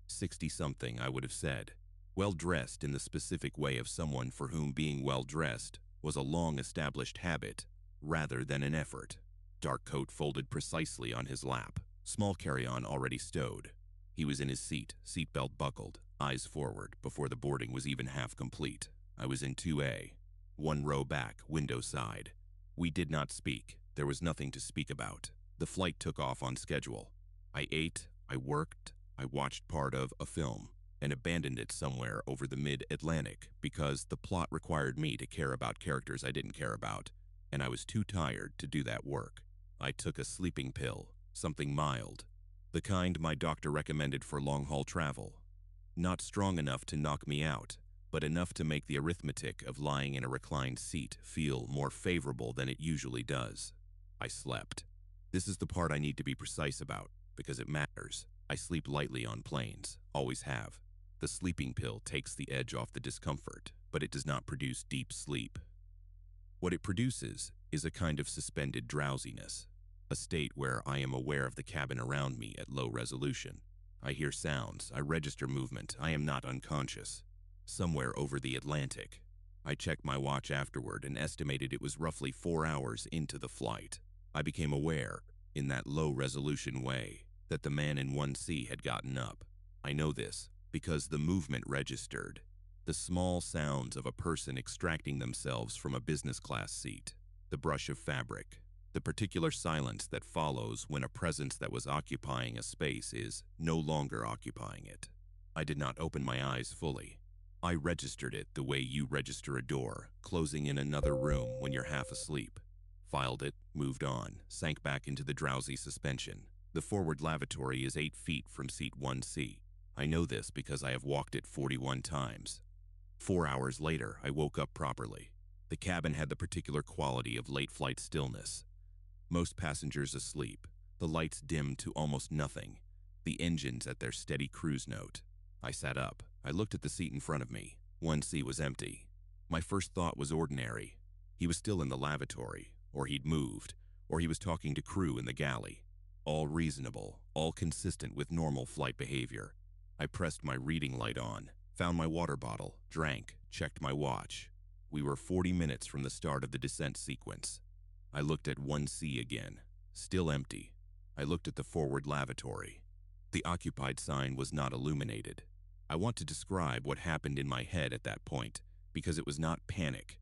60-something, I would have said. Well-dressed in the specific way of someone for whom being well-dressed was a long-established habit rather than an effort. Dark coat folded precisely on his lap, small carry-on already stowed. He was in his seat, seatbelt buckled, eyes forward, before the boarding was even half complete. I was in 2A, 1 row back, window side. We did not speak. There was nothing to speak about. The flight took off on schedule. I ate, I worked, I watched part of a film, and abandoned it somewhere over the mid-Atlantic because the plot required me to care about characters I didn't care about, and I was too tired to do that work. I took a sleeping pill, something mild, the kind my doctor recommended for long-haul travel. Not strong enough to knock me out, but enough to make the arithmetic of lying in a reclined seat feel more favorable than it usually does. I slept. This is the part I need to be precise about, because it matters. I sleep lightly on planes, always have. The sleeping pill takes the edge off the discomfort, but it does not produce deep sleep. What it produces is a kind of suspended drowsiness, a state where I am aware of the cabin around me at low resolution. I hear sounds, I register movement, I am not unconscious. Somewhere over the Atlantic. I checked my watch afterward and estimated it was roughly 4 hours into the flight. I became aware, in that low-resolution way, that the man in 1C had gotten up. I know this because the movement registered. The small sounds of a person extracting themselves from a business class seat, the brush of fabric, the particular silence that follows when a presence that was occupying a space is no longer occupying it. I did not open my eyes fully. I registered it the way you register a door, closing in another room when you're half asleep. Filed it, moved on, sank back into the drowsy suspension. The forward lavatory is 8 feet from seat 1C. I know this because I have walked it 41 times. 4 hours later, I woke up properly. The cabin had the particular quality of late flight stillness. Most passengers asleep, the lights dimmed to almost nothing, the engines at their steady cruise note. I sat up. I looked at the seat in front of me. 1C was empty. My first thought was ordinary. He was still in the lavatory, or he'd moved, or he was talking to crew in the galley. All reasonable, all consistent with normal flight behavior. I pressed my reading light on, found my water bottle, drank, checked my watch. We were 40 minutes from the start of the descent sequence. I looked at 1C again, still empty. I looked at the forward lavatory. The occupied sign was not illuminated. I want to describe what happened in my head at that point, because it was not panic.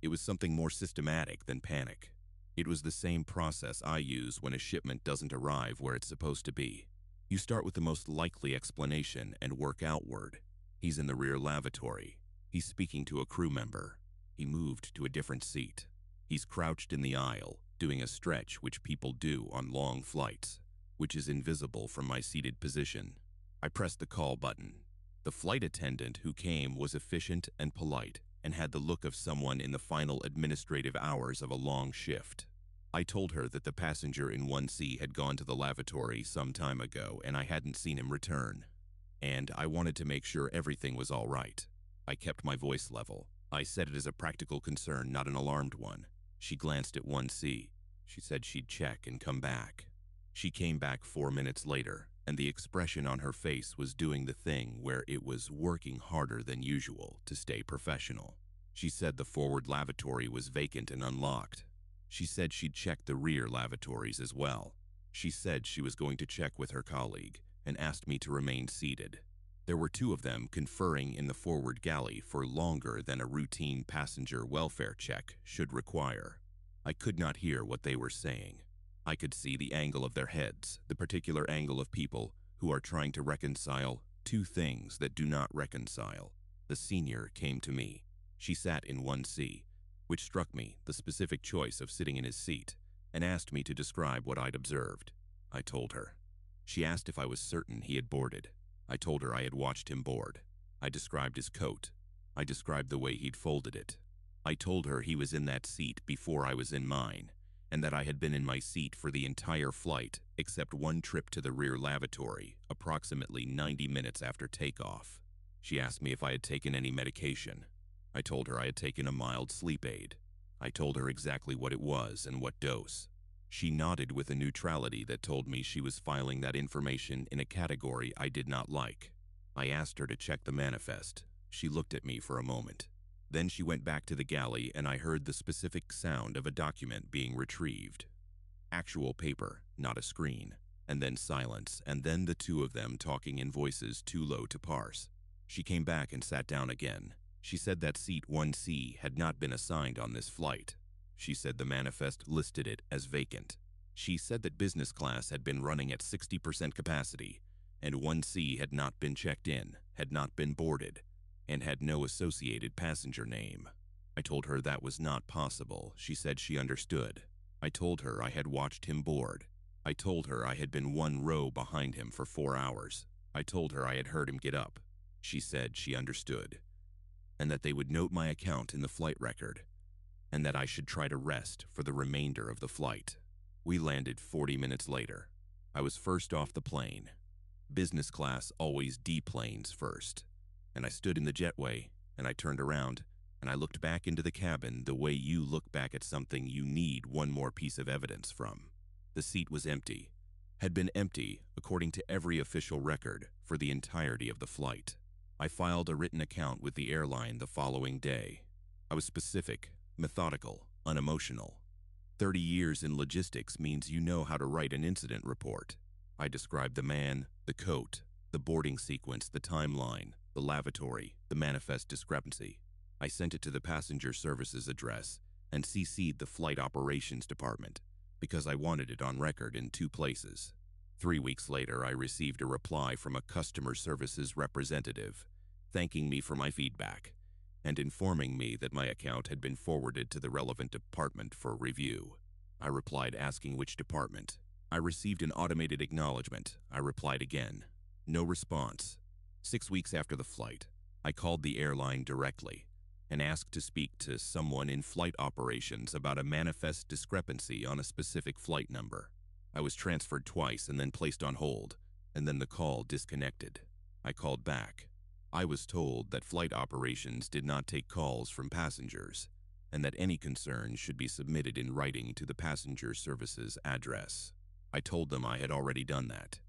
It was something more systematic than panic. It was the same process I use when a shipment doesn't arrive where it's supposed to be. You start with the most likely explanation and work outward. He's in the rear lavatory. He's speaking to a crew member. He moved to a different seat. He's crouched in the aisle, doing a stretch which people do on long flights, which is invisible from my seated position. I pressed the call button. The flight attendant who came was efficient and polite and had the look of someone in the final administrative hours of a long shift. I told her that the passenger in 1C had gone to the lavatory some time ago and I hadn't seen him return. And I wanted to make sure everything was all right. I kept my voice level. I said it as a practical concern, not an alarmed one. She glanced at 1C. She said she'd check and come back. She came back 4 minutes later, and the expression on her face was doing the thing where it was working harder than usual to stay professional. She said the forward lavatory was vacant and unlocked. She said she'd checked the rear lavatories as well. She said she was going to check with her colleague and asked me to remain seated. There were 2 of them conferring in the forward galley for longer than a routine passenger welfare check should require. I could not hear what they were saying. I could see the angle of their heads, the particular angle of people who are trying to reconcile 2 things that do not reconcile. The senior came to me. She sat in 1C, which struck me, the specific choice of sitting in his seat, and asked me to describe what I'd observed. I told her. She asked if I was certain he had boarded. I told her I had watched him board. I described his coat. I described the way he'd folded it. I told her he was in that seat before I was in mine, and that I had been in my seat for the entire flight except one trip to the rear lavatory, approximately 90 minutes after takeoff. She asked me if I had taken any medication. I told her I had taken a mild sleep aid. I told her exactly what it was and what dose. She nodded with a neutrality that told me she was filing that information in a category I did not like. I asked her to check the manifest. She looked at me for a moment. Then she went back to the galley and I heard the specific sound of a document being retrieved. Actual paper, not a screen. And then silence, and then the 2 of them talking in voices too low to parse. She came back and sat down again. She said that seat 1C had not been assigned on this flight. She said the manifest listed it as vacant. She said that business class had been running at 60% capacity, and 1C had not been checked in, had not been boarded, and had no associated passenger name. I told her that was not possible. She said she understood. I told her I had watched him board. I told her I had been 1 row behind him for 4 hours. I told her I had heard him get up. She said she understood, and that they would note my account in the flight record, and that I should try to rest for the remainder of the flight. We landed 40 minutes later. I was first off the plane. Business class always deplanes first. And I stood in the jetway, and I turned around, and I looked back into the cabin the way you look back at something you need one more piece of evidence from. The seat was empty, had been empty, according to every official record, for the entirety of the flight. I filed a written account with the airline the following day. I was specific, methodical, unemotional. 30 years in logistics means you know how to write an incident report. I described the man, the coat, the boarding sequence, the timeline, the lavatory, the manifest discrepancy. I sent it to the passenger services address and CC'd the flight operations department because I wanted it on record in 2 places. 3 weeks later, I received a reply from a customer services representative thanking me for my feedback and informing me that my account had been forwarded to the relevant department for review. I replied asking which department. I received an automated acknowledgement. I replied again. No response. 6 weeks after the flight, I called the airline directly and asked to speak to someone in flight operations about a manifest discrepancy on a specific flight number. I was transferred twice and then placed on hold, and then the call disconnected. I called back. I was told that flight operations did not take calls from passengers, and that any concerns should be submitted in writing to the passenger services address. I told them I had already done that.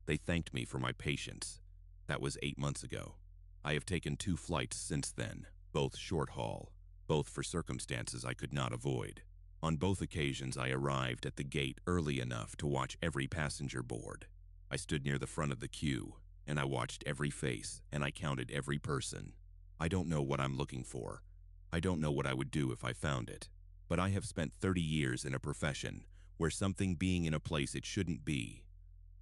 They thanked me for my patience. That was 8 months ago. I have taken 2 flights since then, both short haul, both for circumstances I could not avoid. On both occasions, I arrived at the gate early enough to watch every passenger board. I stood near the front of the queue, and I watched every face, and I counted every person. I don't know what I'm looking for. I don't know what I would do if I found it. But I have spent 30 years in a profession where something being in a place it shouldn't be,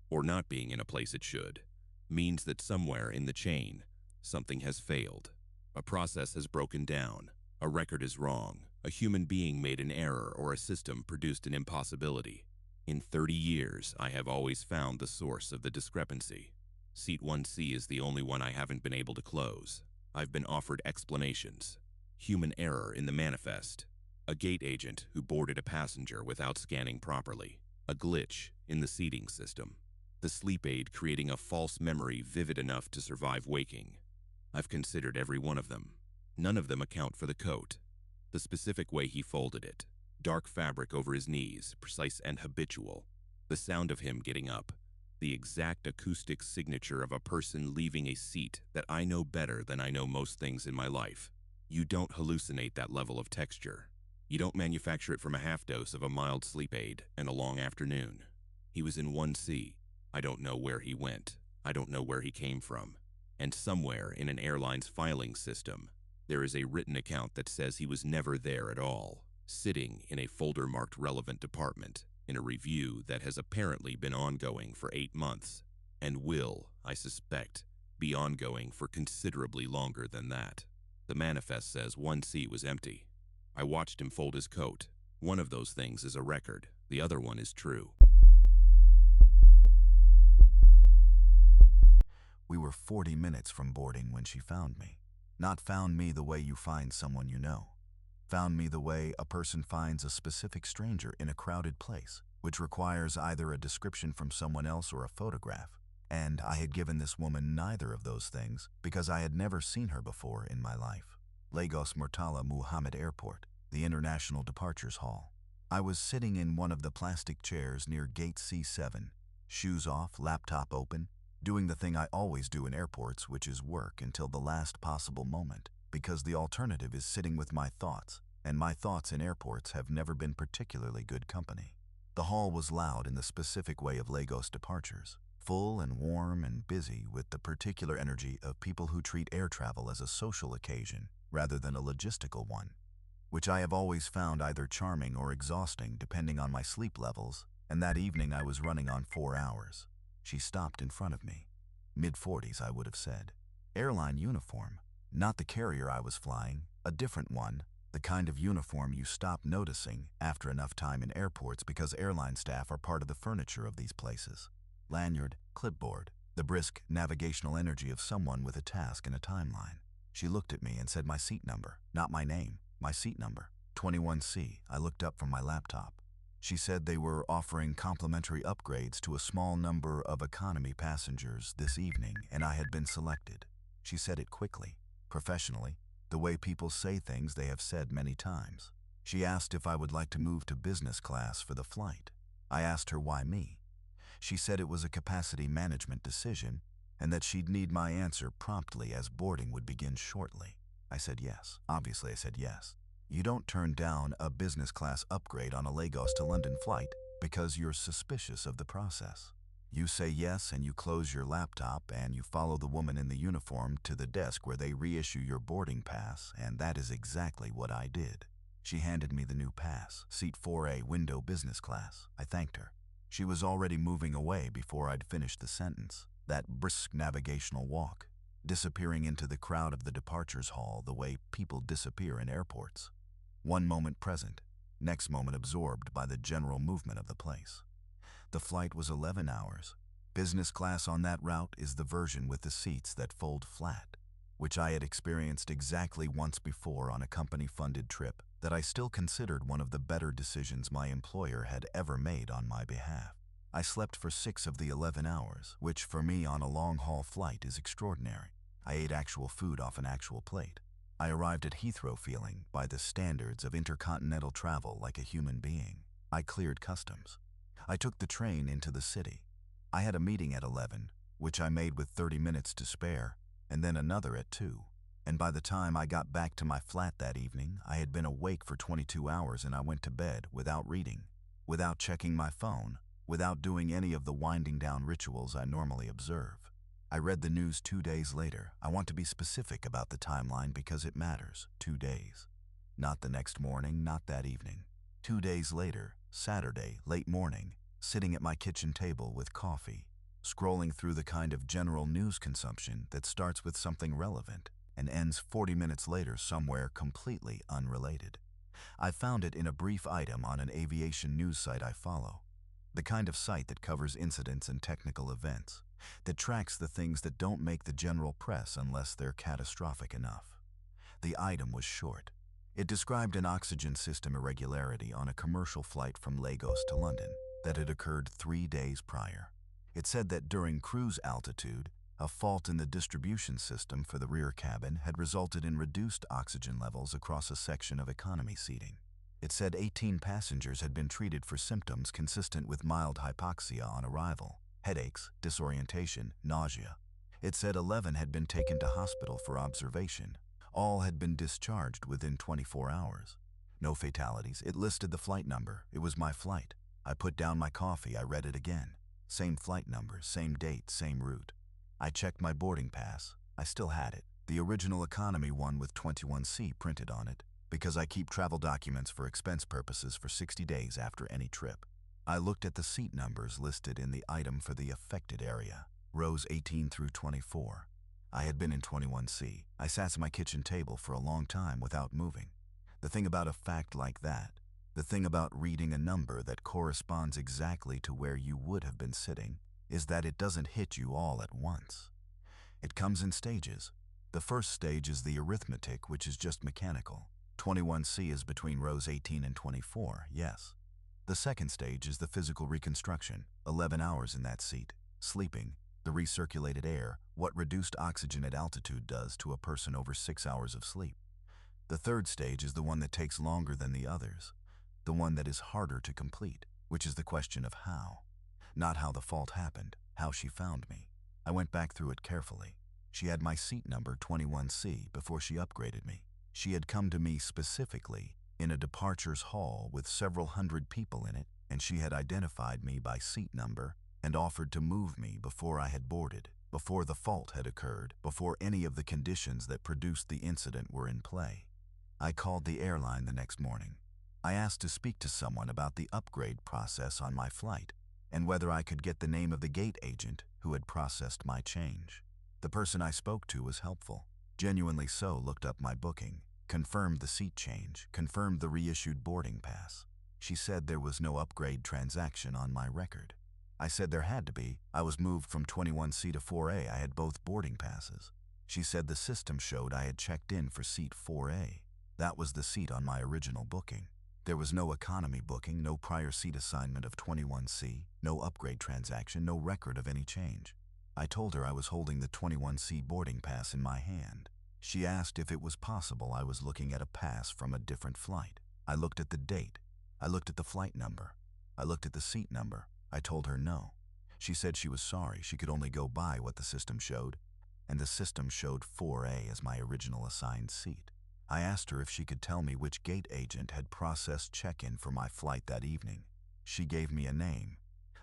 or not being in a place it should, means that somewhere in the chain, something has failed. A process has broken down. A record is wrong. A human being made an error, or a system produced an impossibility. In 30 years, I have always found the source of the discrepancy. Seat 1C is the only one I haven't been able to close. I've been offered explanations. Human error in the manifest. A gate agent who boarded a passenger without scanning properly. A glitch in the seating system. The sleep aid creating a false memory vivid enough to survive waking. I've considered every one of them. None of them account for the coat. The specific way he folded it. Dark fabric over his knees, precise and habitual. The sound of him getting up. The exact acoustic signature of a person leaving a seat that I know better than I know most things in my life. You don't hallucinate that level of texture. You don't manufacture it from a half dose of a mild sleep aid and a long afternoon. He was in 1C. I don't know where he went. I don't know where he came from. And somewhere in an airline's filing system, there is a written account that says he was never there at all, sitting in a folder marked relevant department in a review that has apparently been ongoing for 8 months and will, I suspect, be ongoing for considerably longer than that. The manifest says 1C was empty. I watched him fold his coat. One of those things is a record. The other one is true. We were 40 minutes from boarding when she found me. Not found me the way you find someone you know. Found me the way a person finds a specific stranger in a crowded place, which requires either a description from someone else or a photograph. And I had given this woman neither of those things because I had never seen her before in my life. Lagos Murtala Muhammad Airport, the International Departures Hall. I was sitting in one of the plastic chairs near gate C7, shoes off, laptop open, doing the thing I always do in airports, which is work until the last possible moment, because the alternative is sitting with my thoughts, and my thoughts in airports have never been particularly good company. The hall was loud in the specific way of Lagos departures, full and warm and busy with the particular energy of people who treat air travel as a social occasion rather than a logistical one, which I have always found either charming or exhausting depending on my sleep levels, and that evening I was running on 4 hours. She stopped in front of me. Mid-40s, I would have said. Airline uniform. Not the carrier I was flying, a different one, the kind of uniform you stop noticing after enough time in airports because airline staff are part of the furniture of these places. Lanyard, clipboard, the brisk navigational energy of someone with a task and a timeline. She looked at me and said my seat number, not my name, my seat number, 21C. I looked up from my laptop. She said they were offering complimentary upgrades to a small number of economy passengers this evening, and I had been selected. She said it quickly, professionally, the way people say things they have said many times. She asked if I would like to move to business class for the flight. I asked her why me. She said it was a capacity management decision and that she'd need my answer promptly as boarding would begin shortly. I said yes. Obviously, I said yes. You don't turn down a business class upgrade on a Lagos to London flight because you're suspicious of the process. You say yes and you close your laptop and you follow the woman in the uniform to the desk where they reissue your boarding pass, and that is exactly what I did. She handed me the new pass, seat 4A, window business class. I thanked her. She was already moving away before I'd finished the sentence, that brisk navigational walk, disappearing into the crowd of the departures hall the way people disappear in airports. One moment present, next moment absorbed by the general movement of the place. The flight was 11 hours. Business class on that route is the version with the seats that fold flat, which I had experienced exactly once before on a company-funded trip that I still considered one of the better decisions my employer had ever made on my behalf. I slept for 6 of the 11 hours, which for me on a long-haul flight is extraordinary. I ate actual food off an actual plate. I arrived at Heathrow feeling, by the standards of intercontinental travel, like a human being. I cleared customs. I took the train into the city. I had a meeting at 11, which I made with 30 minutes to spare, and then another at 2. And by the time I got back to my flat that evening, I had been awake for 22 hours and I went to bed without reading, without checking my phone, without doing any of the winding down rituals I normally observe. I read the news 2 days later. I want to be specific about the timeline because it matters. 2 days. Not the next morning, not that evening. 2 days later, Saturday, late morning, sitting at my kitchen table with coffee, scrolling through the kind of general news consumption that starts with something relevant and ends 40 minutes later somewhere completely unrelated. I found it in a brief item on an aviation news site I follow, the kind of site that covers incidents and technical events, that tracks the things that don't make the general press unless they're catastrophic enough. The item was short. It described an oxygen system irregularity on a commercial flight from Lagos to London that had occurred 3 days prior. It said that during cruise altitude, a fault in the distribution system for the rear cabin had resulted in reduced oxygen levels across a section of economy seating. It said 18 passengers had been treated for symptoms consistent with mild hypoxia on arrival, headaches, disorientation, nausea. It said 11 had been taken to hospital for observation. All had been discharged within 24 hours. No fatalities. It listed the flight number. It was my flight. I put down my coffee. I read it again. Same flight number, same date, same route. I checked my boarding pass. I still had it. The original economy one with 21C printed on it, because I keep travel documents for expense purposes for 60 days after any trip. I looked at the seat numbers listed in the item for the affected area, rows 18 through 24. I had been in 21C. I sat at my kitchen table for a long time without moving. The thing about a fact like that, the thing about reading a number that corresponds exactly to where you would have been sitting, is that it doesn't hit you all at once. It comes in stages. The first stage is the arithmetic, which is just mechanical. 21C is between rows 18 and 24, yes. The second stage is the physical reconstruction, 11 hours in that seat, sleeping, the recirculated air, what reduced oxygen at altitude does to a person over 6 hours of sleep. The third stage is the one that takes longer than the others, the one that is harder to complete, which is the question of how. Not how the fault happened, how she found me. I went back through it carefully. She had my seat number 21C before she upgraded me. She had come to me specifically in a departures hall with several hundred people in it, and she had identified me by seat number and offered to move me before I had boarded, before the fault had occurred, before any of the conditions that produced the incident were in play. I called the airline the next morning. I asked to speak to someone about the upgrade process on my flight and whether I could get the name of the gate agent who had processed my change. The person I spoke to was helpful. Genuinely so, looked up my booking, confirmed the seat change, confirmed the reissued boarding pass. She said there was no upgrade transaction on my record. I said there had to be. I was moved from 21C to 4A. I had both boarding passes. She said the system showed I had checked in for seat 4A. That was the seat on my original booking. There was no economy booking, no prior seat assignment of 21C, no upgrade transaction, no record of any change. I told her I was holding the 21C boarding pass in my hand. She asked if it was possible I was looking at a pass from a different flight. I looked at the date. I looked at the flight number. I looked at the seat number. I told her no. She said she was sorry, she could only go by what the system showed, and the system showed 4A as my original assigned seat. I asked her if she could tell me which gate agent had processed check-in for my flight that evening. She gave me a name,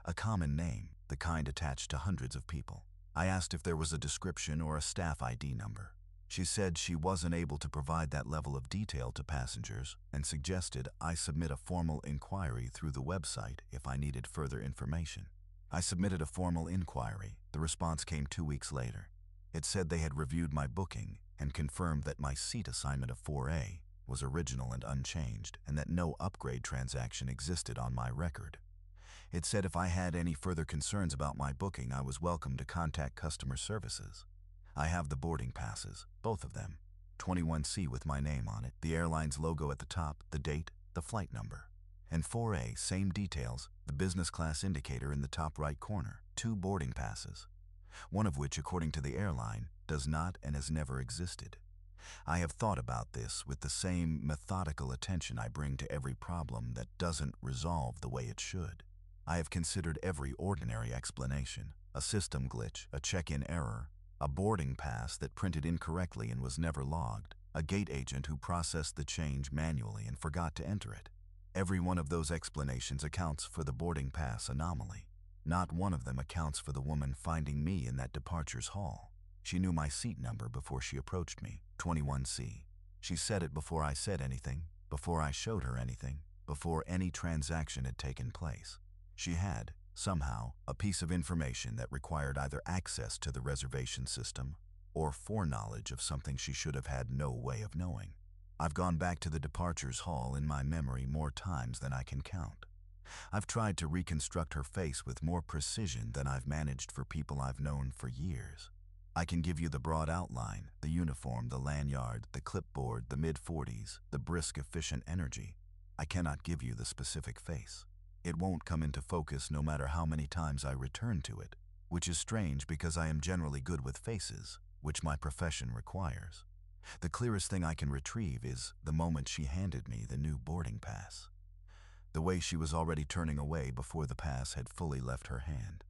a common name, the kind attached to hundreds of people. I asked if there was a description or a staff ID number. She said she wasn't able to provide that level of detail to passengers and suggested I submit a formal inquiry through the website if I needed further information. I submitted a formal inquiry. The response came 2 weeks later. It said they had reviewed my booking and confirmed that my seat assignment of 4A was original and unchanged and that no upgrade transaction existed on my record. It said if I had any further concerns about my booking, I was welcome to contact customer services. I have the boarding passes, both of them. 21C with my name on it, the airline's logo at the top, the date, the flight number. And 4A, same details, the business class indicator in the top right corner, 2 boarding passes, one of which, according to the airline, does not and has never existed. I have thought about this with the same methodical attention I bring to every problem that doesn't resolve the way it should. I have considered every ordinary explanation, a system glitch, a check-in error, a boarding pass that printed incorrectly and was never logged, a gate agent who processed the change manually and forgot to enter it. Every one of those explanations accounts for the boarding pass anomaly. Not one of them accounts for the woman finding me in that departures hall. She knew my seat number before she approached me, 21C. She said it before I said anything, before I showed her anything, before any transaction had taken place. She had, somehow, a piece of information that required either access to the reservation system or foreknowledge of something she should have had no way of knowing. I've gone back to the departures hall in my memory more times than I can count. I've tried to reconstruct her face with more precision than I've managed for people I've known for years. I can give you the broad outline, the uniform, the lanyard, the clipboard, the mid-40s, the brisk, efficient energy. I cannot give you the specific face. It won't come into focus no matter how many times I return to it, which is strange because I am generally good with faces, which my profession requires. The clearest thing I can retrieve is the moment she handed me the new boarding pass. The way she was already turning away before the pass had fully left her hand.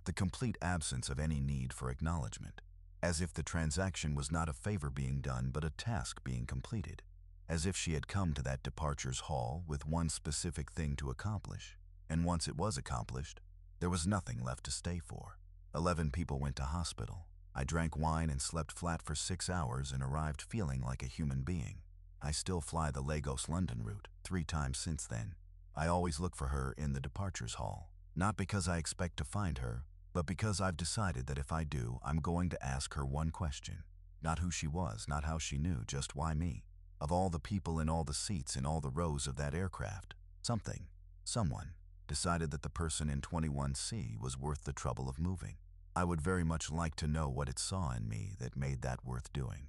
The complete absence of any need for acknowledgement, as if the transaction was not a favor being done but a task being completed, as if she had come to that departures hall with one specific thing to accomplish, and once it was accomplished, there was nothing left to stay for. 11 people went to hospital. I drank wine and slept flat for 6 hours and arrived feeling like a human being. I still fly the Lagos-London route 3 times since then. I always look for her in the departures hall, not because I expect to find her, but because I've decided that if I do, I'm going to ask her one question. Not who she was, not how she knew, just why me. Of all the people in all the seats in all the rows of that aircraft, someone, decided that the person in 21C was worth the trouble of moving. I would very much like to know what it saw in me that made that worth doing.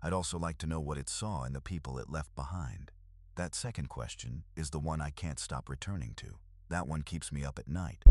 I'd also like to know what it saw in the people it left behind. That second question is the one I can't stop returning to. That one keeps me up at night.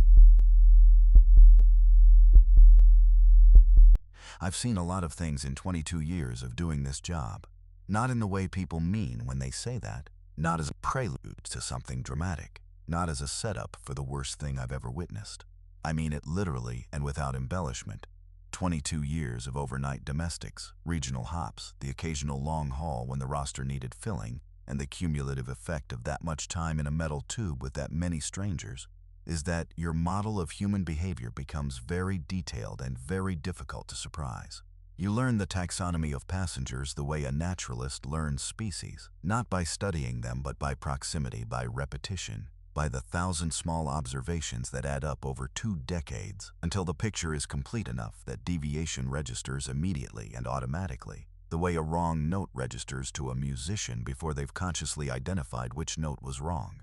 I've seen a lot of things in 22 years of doing this job. Not in the way people mean when they say that. Not as a prelude to something dramatic. Not as a setup for the worst thing I've ever witnessed. I mean it literally and without embellishment. 22 years of overnight domestics, regional hops, the occasional long haul when the roster needed filling, and the cumulative effect of that much time in a metal tube with that many strangers is that your model of human behavior becomes very detailed and very difficult to surprise. You learn the taxonomy of passengers the way a naturalist learns species, not by studying them but by proximity, by repetition, by the 1,000 small observations that add up over 2 decades until the picture is complete enough that deviation registers immediately and automatically, the way a wrong note registers to a musician before they've consciously identified which note was wrong.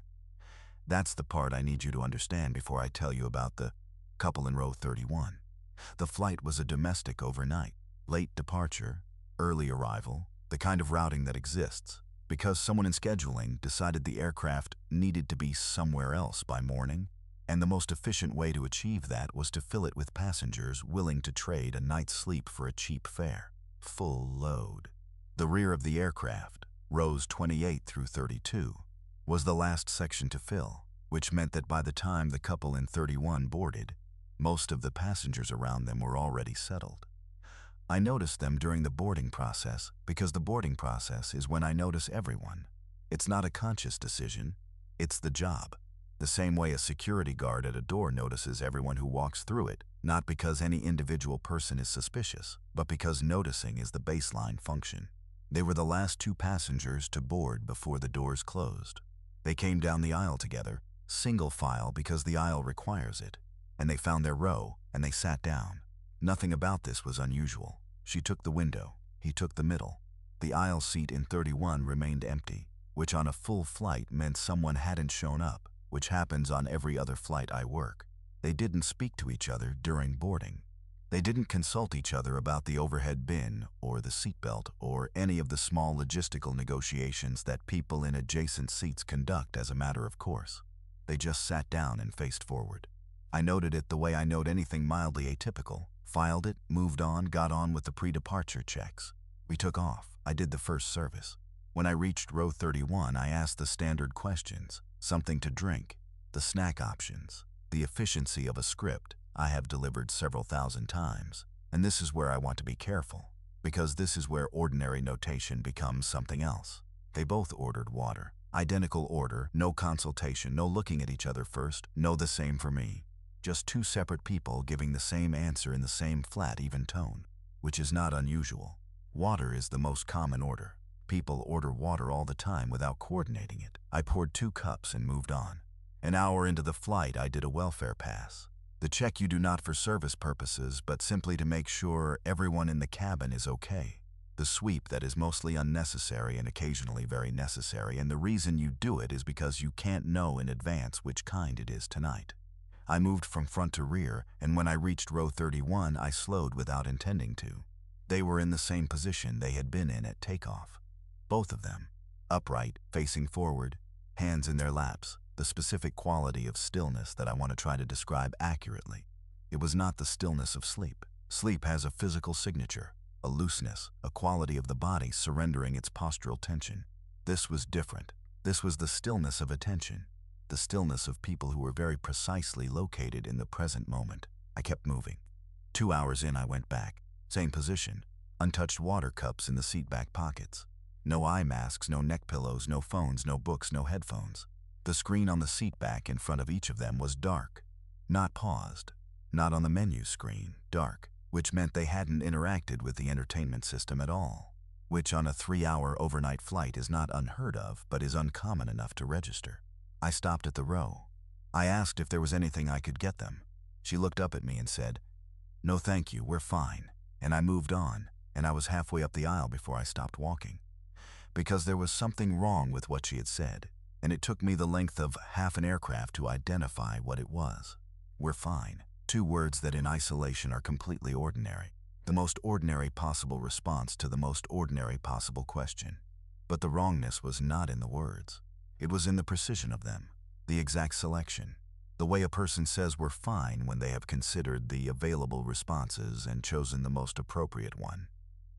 That's the part I need you to understand before I tell you about the couple in row 31. The flight was a domestic overnight, late departure, early arrival, the kind of routing that exists, because someone in scheduling decided the aircraft needed to be somewhere else by morning, and the most efficient way to achieve that was to fill it with passengers willing to trade a night's sleep for a cheap fare. Full load. The rear of the aircraft, rows 28 through 32, was the last section to fill, which meant that by the time the couple in 31 boarded, most of the passengers around them were already settled. I noticed them during the boarding process because the boarding process is when I notice everyone. It's not a conscious decision, it's the job. The same way a security guard at a door notices everyone who walks through it, not because any individual person is suspicious, but because noticing is the baseline function. They were the last 2 passengers to board before the doors closed. They came down the aisle together, single file because the aisle requires it, and they found their row and they sat down. Nothing about this was unusual. She took the window, he took the middle. The aisle seat in 31 remained empty, which on a full flight meant someone hadn't shown up, which happens on every other flight I work. They didn't speak to each other during boarding. They didn't consult each other about the overhead bin or the seatbelt or any of the small logistical negotiations that people in adjacent seats conduct as a matter of course. They just sat down and faced forward. I noted it the way I note anything mildly atypical, filed it, moved on, got on with the pre-departure checks. We took off. I did the first service. When I reached row 31, I asked the standard questions, something to drink, the snack options, the efficiency of a script I have delivered several thousand times. And this is where I want to be careful, because this is where ordinary notation becomes something else. They both ordered water. Identical order, no consultation, no looking at each other first, no the same for me. Just 2 separate people giving the same answer in the same flat, even tone, which is not unusual. Water is the most common order. People order water all the time without coordinating it. I poured 2 cups and moved on. An hour into the flight, I did a welfare pass. The check you do not for service purposes, but simply to make sure everyone in the cabin is okay. The sweep that is mostly unnecessary and occasionally very necessary, and the reason you do it is because you can't know in advance which kind it is tonight. I moved from front to rear, and when I reached row 31, I slowed without intending to. They were in the same position they had been in at takeoff. Both of them, upright, facing forward, hands in their laps, the specific quality of stillness that I want to try to describe accurately. It was not the stillness of sleep. Sleep has a physical signature, a looseness, a quality of the body surrendering its postural tension. This was different. This was the stillness of attention, the stillness of people who were very precisely located in the present moment. I kept moving. 2 hours in, I went back. Same position. Untouched water cups in the seat back pockets. No eye masks, no neck pillows, no phones, no books, no headphones. The screen on the seat back in front of each of them was dark. Not paused. Not on the menu screen, dark, which meant they hadn't interacted with the entertainment system at all, which on a 3-hour overnight flight is not unheard of, but is uncommon enough to register. I stopped at the row. I asked if there was anything I could get them. She looked up at me and said, "No thank you, we're fine." And I moved on, and I was halfway up the aisle before I stopped walking. Because there was something wrong with what she had said, and it took me the length of half an aircraft to identify what it was. We're fine. 2 words that in isolation are completely ordinary. The most ordinary possible response to the most ordinary possible question. But the wrongness was not in the words. It was in the precision of them, the exact selection. The way a person says we're fine when they have considered the available responses and chosen the most appropriate one,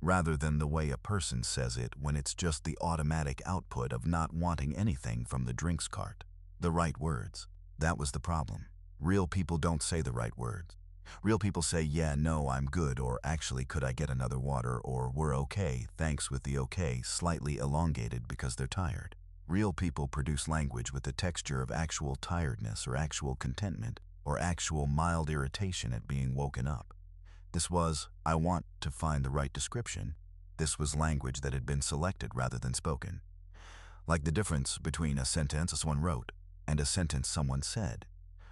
rather than the way a person says it when it's just the automatic output of not wanting anything from the drinks cart. The right words. That was the problem. Real people don't say the right words. Real people say, "Yeah, no, I'm good," or "Actually, could I get another water?" or "We're okay, thanks," with the okay slightly elongated because they're tired. Real people produce language with the texture of actual tiredness or actual contentment or actual mild irritation at being woken up. This was, I want to find the right description, this was language that had been selected rather than spoken. Like the difference between a sentence someone wrote and a sentence someone said.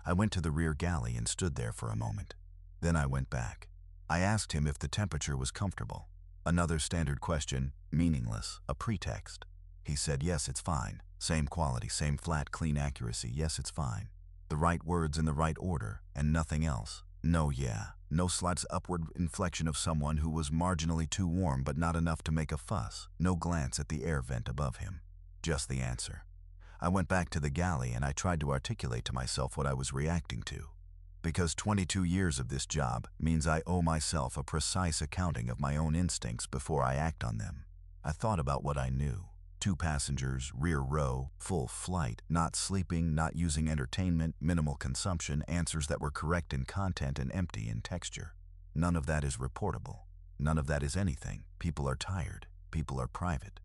I went to the rear galley and stood there for a moment. Then I went back. I asked him if the temperature was comfortable. Another standard question, meaningless, a pretext. He said, "Yes, it's fine. Same quality, same flat, clean accuracy. Yes, it's fine." The right words in the right order, and nothing else. No, yeah. No slight upward inflection of someone who was marginally too warm but not enough to make a fuss. No glance at the air vent above him. Just the answer. I went back to the galley and I tried to articulate to myself what I was reacting to. Because 22 years of this job means I owe myself a precise accounting of my own instincts before I act on them. I thought about what I knew. 2 passengers, rear row, full flight, not sleeping, not using entertainment, minimal consumption, answers that were correct in content and empty in texture. None of that is reportable. None of that is anything. People are tired. People are private.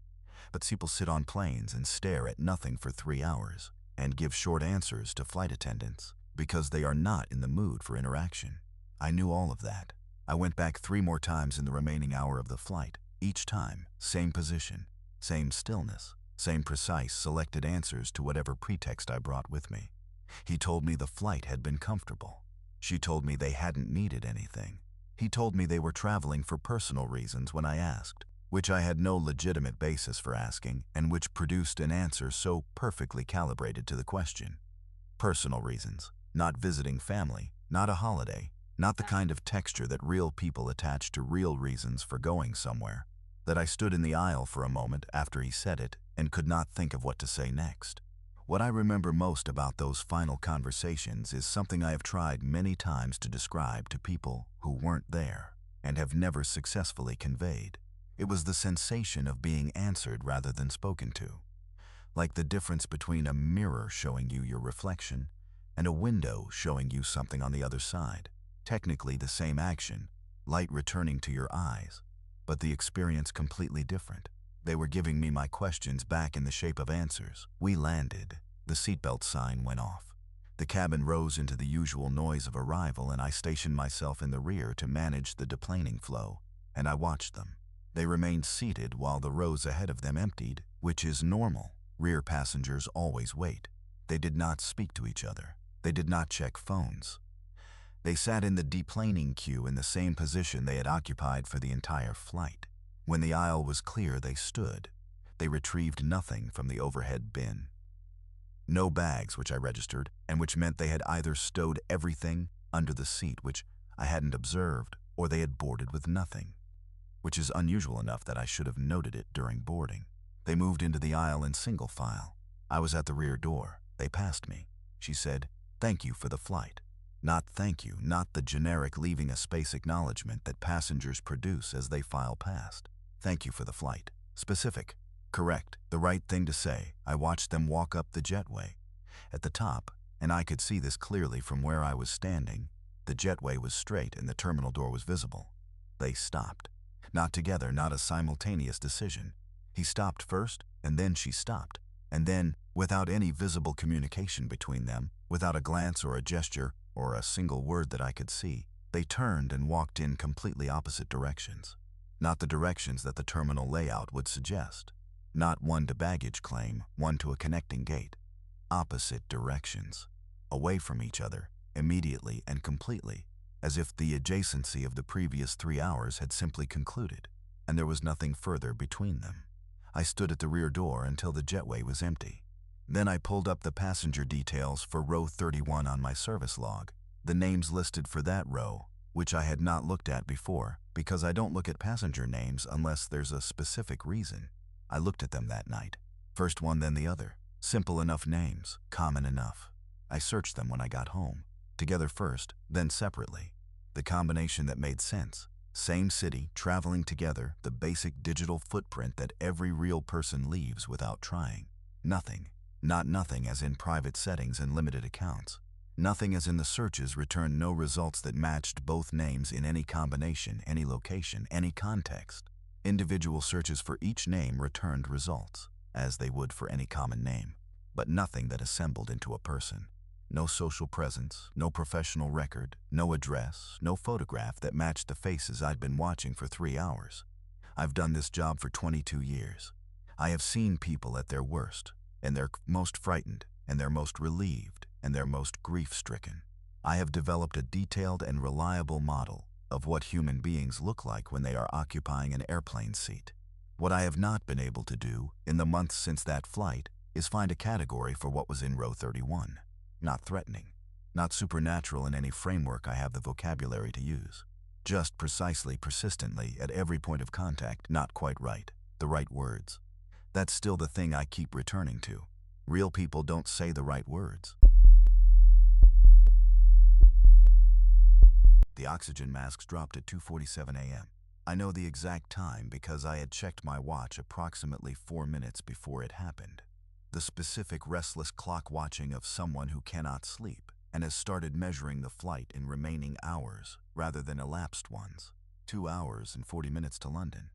But people sit on planes and stare at nothing for 3 hours and give short answers to flight attendants because they are not in the mood for interaction. I knew all of that. I went back 3 more times in the remaining hour of the flight. Each time, same position. Same stillness, same precise, selected answers to whatever pretext I brought with me. He told me the flight had been comfortable. She told me they hadn't needed anything. He told me they were traveling for personal reasons when I asked, which I had no legitimate basis for asking, and which produced an answer so perfectly calibrated to the question. Personal reasons, not visiting family, not a holiday, not the kind of texture that real people attach to real reasons for going somewhere. That I stood in the aisle for a moment after he said it and could not think of what to say next. What I remember most about those final conversations is something I have tried many times to describe to people who weren't there and have never successfully conveyed. It was the sensation of being answered rather than spoken to. Like the difference between a mirror showing you your reflection and a window showing you something on the other side. Technically the same action, light returning to your eyes, but the experience completely different. They were giving me my questions back in the shape of answers. We landed. The seatbelt sign went off. The cabin rose into the usual noise of arrival, and I stationed myself in the rear to manage the deplaning flow, and I watched them. They remained seated while the rows ahead of them emptied, which is normal. Rear passengers always wait. They did not speak to each other. They did not check phones. They sat in the deplaning queue in the same position they had occupied for the entire flight. When the aisle was clear, they stood. They retrieved nothing from the overhead bin. No bags, which I registered, and which meant they had either stowed everything under the seat, which I hadn't observed, or they had boarded with nothing, which is unusual enough that I should have noted it during boarding. They moved into the aisle in single file. I was at the rear door. They passed me. She said, "Thank you for the flight." Not thank you, not the generic leaving a space acknowledgement that passengers produce as they file past. Thank you for the flight. Specific. Correct. The right thing to say. I watched them walk up the jetway. At the top, and I could see this clearly from where I was standing, the jetway was straight and the terminal door was visible. They stopped. Not together, not a simultaneous decision. He stopped first, and then she stopped. And then, without any visible communication between them, without a glance or a gesture or a single word that I could see, they turned and walked in completely opposite directions. Not the directions that the terminal layout would suggest. Not one to baggage claim, one to a connecting gate. Opposite directions. Away from each other, immediately and completely, as if the adjacency of the previous 3 hours had simply concluded, and there was nothing further between them. I stood at the rear door until the jetway was empty. Then I pulled up the passenger details for row 31 on my service log, the names listed for that row, which I had not looked at before, because I don't look at passenger names unless there's a specific reason. I looked at them that night. First one, then the other. Simple enough names, common enough. I searched them when I got home. Together first, then separately. The combination that made sense. Same city, traveling together, the basic digital footprint that every real person leaves without trying. Nothing. Not nothing as in private settings and limited accounts. Nothing as in the searches returned no results that matched both names in any combination, any location, any context. Individual searches for each name returned results, as they would for any common name, but nothing that assembled into a person. No social presence, no professional record, no address, no photograph that matched the faces I'd been watching for 3 hours. I've done this job for 22 years. I have seen people at their worst, and their most frightened, and their most relieved, and their most grief-stricken. I have developed a detailed and reliable model of what human beings look like when they are occupying an airplane seat. What I have not been able to do, in the months since that flight, is find a category for what was in row 31. Not threatening. Not supernatural in any framework I have the vocabulary to use. Just precisely, persistently, at every point of contact, not quite right. The right words. That's still the thing I keep returning to. Real people don't say the right words. The oxygen masks dropped at 2:47 a.m. I know the exact time because I had checked my watch approximately 4 minutes before it happened. The specific restless clock watching of someone who cannot sleep and has started measuring the flight in remaining hours rather than elapsed ones. 2 hours and 40 minutes to London.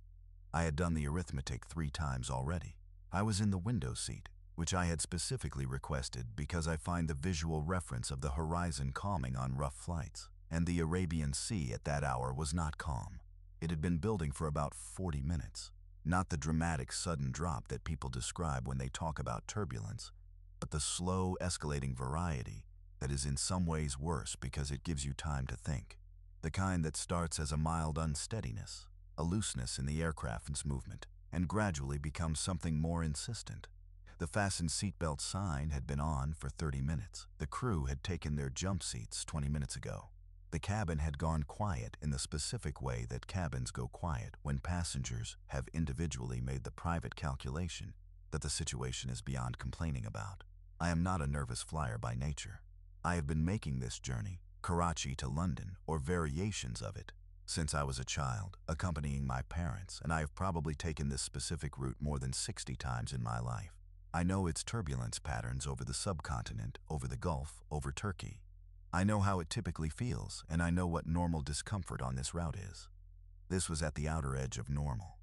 I had done the arithmetic 3 times already. I was in the window seat, which I had specifically requested because I find the visual reference of the horizon calming on rough flights, and the Arabian Sea at that hour was not calm. It had been building for about 40 minutes. Not the dramatic sudden drop that people describe when they talk about turbulence, but the slow escalating variety that is in some ways worse because it gives you time to think. The kind that starts as a mild unsteadiness, a looseness in the aircraft's movement, and gradually becomes something more insistent. The fasten seatbelt sign had been on for 30 minutes. The crew had taken their jump seats 20 minutes ago. The cabin had gone quiet in the specific way that cabins go quiet when passengers have individually made the private calculation that the situation is beyond complaining about. I am not a nervous flyer by nature. I have been making this journey, Karachi to London, or variations of it, since I was a child, accompanying my parents, and I have probably taken this specific route more than 60 times in my life. I know its turbulence patterns over the subcontinent, over the Gulf, over Turkey. I know how it typically feels, and I know what normal discomfort on this route is. This was at the outer edge of normal.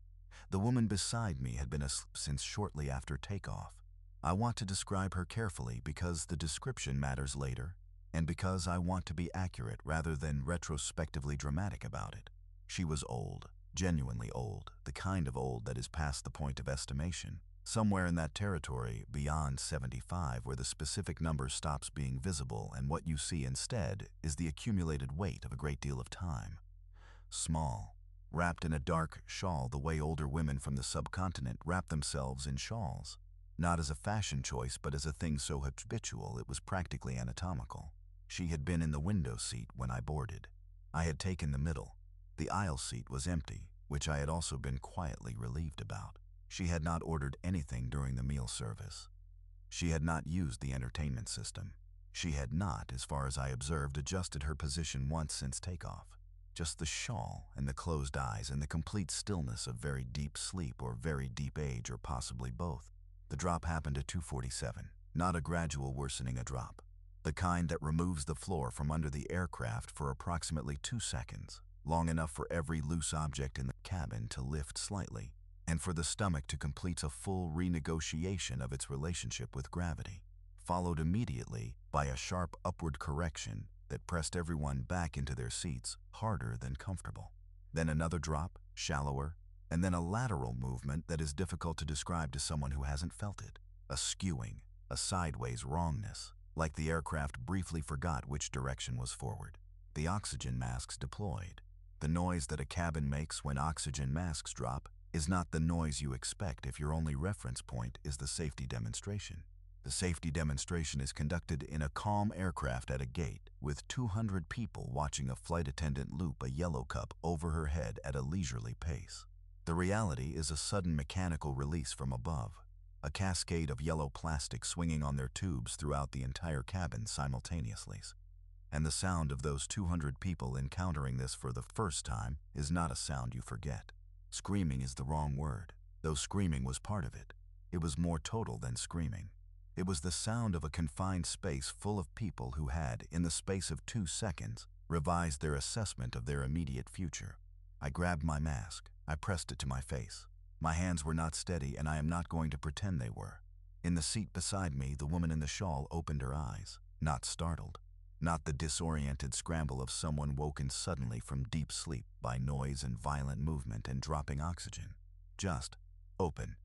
The woman beside me had been asleep since shortly after takeoff. I want to describe her carefully because the description matters later, and because I want to be accurate rather than retrospectively dramatic about it. She was old, genuinely old, the kind of old that is past the point of estimation. Somewhere in that territory beyond 75 where the specific number stops being visible and what you see instead is the accumulated weight of a great deal of time. Small, wrapped in a dark shawl the way older women from the subcontinent wrap themselves in shawls. not as a fashion choice but as a thing so habitual it was practically anatomical. She had been in the window seat when I boarded. I had taken the middle. The aisle seat was empty, which I had also been quietly relieved about. She had not ordered anything during the meal service. She had not used the entertainment system. She had not, as far as I observed, adjusted her position once since takeoff. Just the shawl and the closed eyes and the complete stillness of very deep sleep or very deep age, or possibly both. The drop happened at 2:47, not a gradual worsening, a drop. The kind that removes the floor from under the aircraft for approximately 2 seconds, long enough for every loose object in the cabin to lift slightly, and for the stomach to complete a full renegotiation of its relationship with gravity, followed immediately by a sharp upward correction that pressed everyone back into their seats, harder than comfortable. Then another drop, shallower, and then a lateral movement that is difficult to describe to someone who hasn't felt it. A skewing, a sideways wrongness, like the aircraft briefly forgot which direction was forward. The oxygen masks deployed. The noise that a cabin makes when oxygen masks drop is not the noise you expect if your only reference point is the safety demonstration. The safety demonstration is conducted in a calm aircraft at a gate, with 200 people watching a flight attendant loop a yellow cup over her head at a leisurely pace. The reality is a sudden mechanical release from above, a cascade of yellow plastic swinging on their tubes throughout the entire cabin simultaneously. And the sound of those 200 people encountering this for the first time is not a sound you forget. Screaming is the wrong word, though screaming was part of it. It was more total than screaming. It was the sound of a confined space full of people who had, in the space of 2 seconds, revised their assessment of their immediate future. I grabbed my mask. I pressed it to my face. My hands were not steady, and I am not going to pretend they were. In the seat beside me, the woman in the shawl opened her eyes, not startled, not the disoriented scramble of someone woken suddenly from deep sleep by noise and violent movement and dropping oxygen. Just open,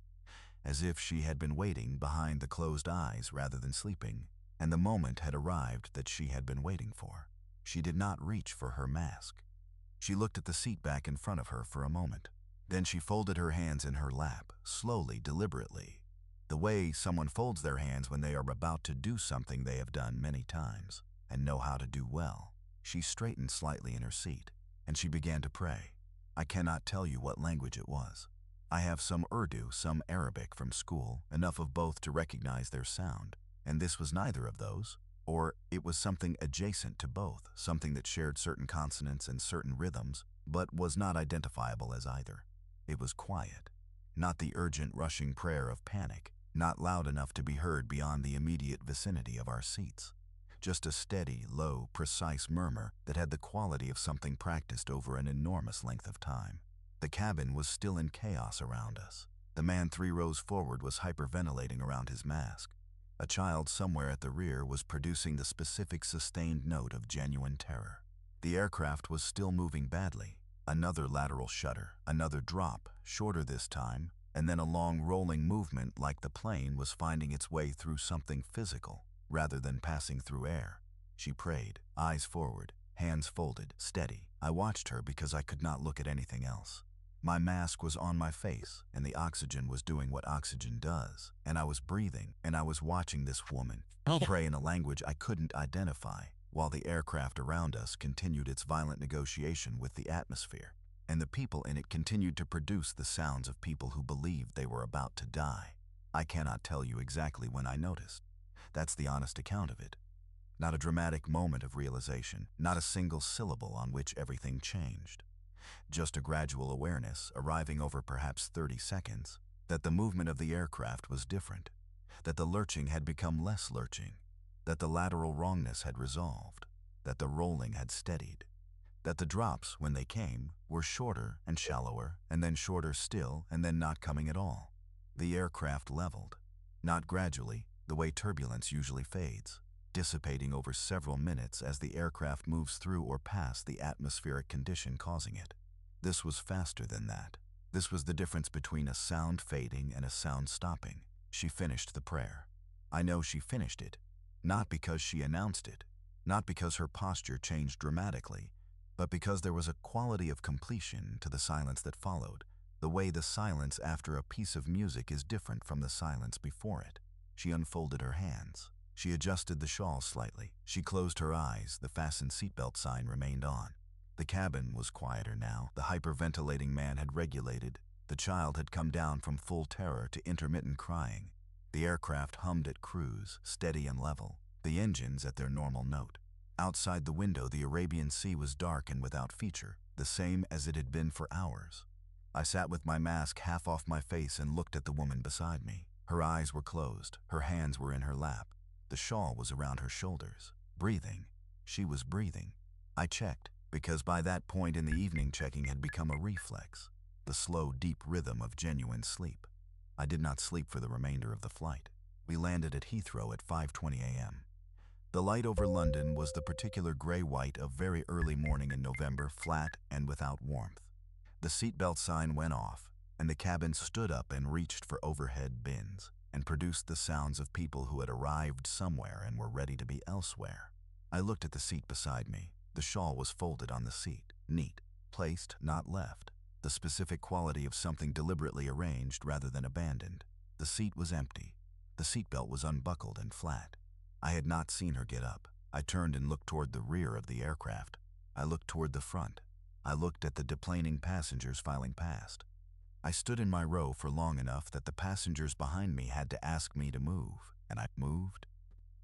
as if she had been waiting behind the closed eyes rather than sleeping, and the moment had arrived that she had been waiting for. She did not reach for her mask. She looked at the seat back in front of her for a moment. Then she folded her hands in her lap, slowly, deliberately, the way someone folds their hands when they are about to do something they have done many times and know how to do well. She straightened slightly in her seat, and she began to pray. I cannot tell you what language it was. I have some Urdu, some Arabic from school, enough of both to recognize their sound, and this was neither of those, or it was something adjacent to both, something that shared certain consonants and certain rhythms, but was not identifiable as either. It was quiet, not the urgent, rushing prayer of panic, not loud enough to be heard beyond the immediate vicinity of our seats. Just a steady, low, precise murmur that had the quality of something practiced over an enormous length of time. The cabin was still in chaos around us. The man 3 rows forward was hyperventilating around his mask. A child somewhere at the rear was producing the specific sustained note of genuine terror. The aircraft was still moving badly. Another lateral shudder, another drop, shorter this time, and then a long rolling movement like the plane was finding its way through something physical, rather than passing through air. She prayed, eyes forward, hands folded, steady. I watched her because I could not look at anything else. My mask was on my face, and the oxygen was doing what oxygen does, and I was breathing, and I was watching this woman pray in a language I couldn't identify, while the aircraft around us continued its violent negotiation with the atmosphere, and the people in it continued to produce the sounds of people who believed they were about to die. I cannot tell you exactly when I noticed. That's the honest account of it. Not a dramatic moment of realization, not a single syllable on which everything changed. Just a gradual awareness, arriving over perhaps 30 seconds, that the movement of the aircraft was different, that the lurching had become less lurching, that the lateral wrongness had resolved, that the rolling had steadied, that the drops, when they came, were shorter and shallower, and then shorter still, and then not coming at all. The aircraft leveled, not gradually, the way turbulence usually fades, dissipating over several minutes as the aircraft moves through or past the atmospheric condition causing it. This was faster than that. This was the difference between a sound fading and a sound stopping. She finished the prayer. I know she finished it, not because she announced it, not because her posture changed dramatically, but because there was a quality of completion to the silence that followed, The way the silence after a piece of music is different from the silence before it. She unfolded her hands. She adjusted the shawl slightly. She closed her eyes. The fastened seatbelt sign remained on. The cabin was quieter now. The hyperventilating man had regulated. The child had come down from full terror to intermittent crying. The aircraft hummed at cruise, steady and level, the engines at their normal note. Outside the window, the Arabian Sea was dark and without feature, the same as it had been for hours. I sat with my mask half off my face and looked at the woman beside me. Her eyes were closed. Her hands were in her lap. The shawl was around her shoulders. Breathing. She was breathing. I checked, because by that point in the evening checking had become a reflex. The slow, deep rhythm of genuine sleep. I did not sleep for the remainder of the flight. We landed at Heathrow at 5:20 a.m. The light over London was the particular gray-white of very early morning in November, flat and without warmth. The seatbelt sign went off, and the cabin stood up and reached for overhead bins, and produced the sounds of people who had arrived somewhere and were ready to be elsewhere. I looked at the seat beside me. The shawl was folded on the seat, neat, placed, not left. The specific quality of something deliberately arranged rather than abandoned. The seat was empty. The seatbelt was unbuckled and flat. I had not seen her get up. I turned and looked toward the rear of the aircraft. I looked toward the front. I looked at the deplaning passengers filing past. I stood in my row for long enough that the passengers behind me had to ask me to move, and I moved.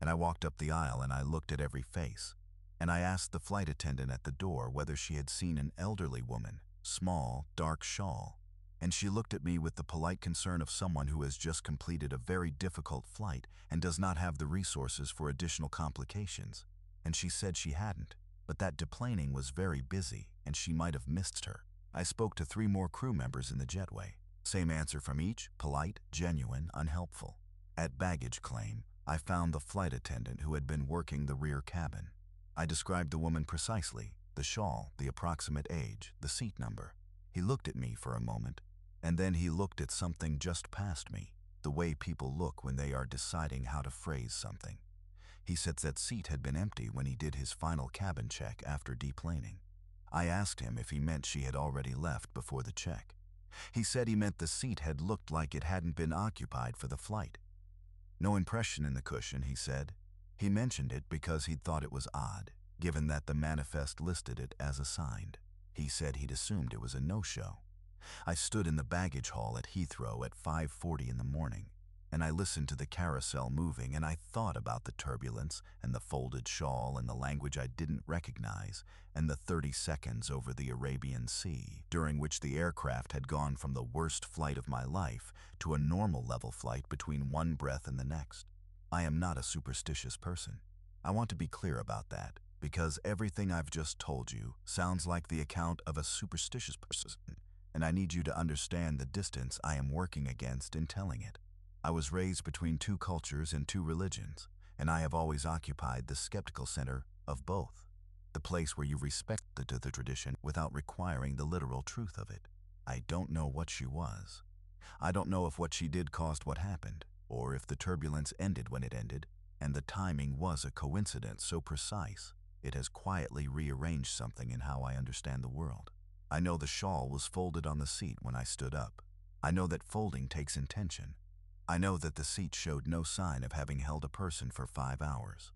And I walked up the aisle and I looked at every face. And I asked the flight attendant at the door whether she had seen an elderly woman, small, dark shawl. And she looked at me with the polite concern of someone who has just completed a very difficult flight and does not have the resources for additional complications. And she said she hadn't, but that deplaning was very busy and she might have missed her. I spoke to 3 more crew members in the jetway. Same answer from each, polite, genuine, unhelpful. At baggage claim, I found the flight attendant who had been working the rear cabin. I described the woman precisely, the shawl, the approximate age, the seat number. He looked at me for a moment, and then he looked at something just past me, the way people look when they are deciding how to phrase something. He said that seat had been empty when he did his final cabin check after deplaning. I asked him if he meant she had already left before the check. He said he meant the seat had looked like it hadn't been occupied for the flight. No impression in the cushion, he said. He mentioned it because he'd thought it was odd, given that the manifest listed it as assigned. He said he'd assumed it was a no-show. I stood in the baggage hall at Heathrow at 5:40 in the morning, and I listened to the carousel moving, and I thought about the turbulence and the folded shawl and the language I didn't recognize and the 30 seconds over the Arabian Sea, during which the aircraft had gone from the worst flight of my life to a normal level flight between one breath and the next. I am not a superstitious person. I want to be clear about that, because everything I've just told you sounds like the account of a superstitious person, and I need you to understand the distance I am working against in telling it. I was raised between 2 cultures and 2 religions, and I have always occupied the skeptical center of both, the place where you respect the tradition without requiring the literal truth of it. I don't know what she was. I don't know if what she did caused what happened, or if the turbulence ended when it ended, and the timing was a coincidence so precise it has quietly rearranged something in how I understand the world. I know the shawl was folded on the seat when I stood up. I know that folding takes intention. I know that the seat showed no sign of having held a person for 5 hours.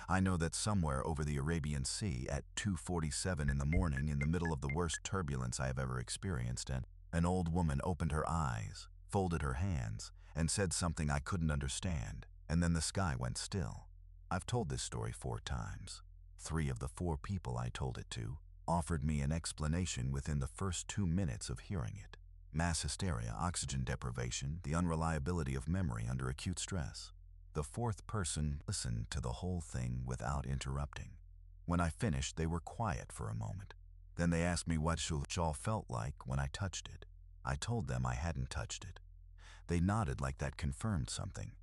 I know that somewhere over the Arabian Sea at 2:47 in the morning, in the middle of the worst turbulence I have ever experienced, an old woman opened her eyes, folded her hands, and said something I couldn't understand, and then the sky went still. I've told this story 4 times. 3 of the 4 people I told it to offered me an explanation within the first 2 minutes of hearing it. Mass hysteria, oxygen deprivation, the unreliability of memory under acute stress. The 4th person listened to the whole thing without interrupting. When I finished, they were quiet for a moment. Then they asked me what shawl felt like when I touched it. I told them I hadn't touched it. They nodded like that confirmed something.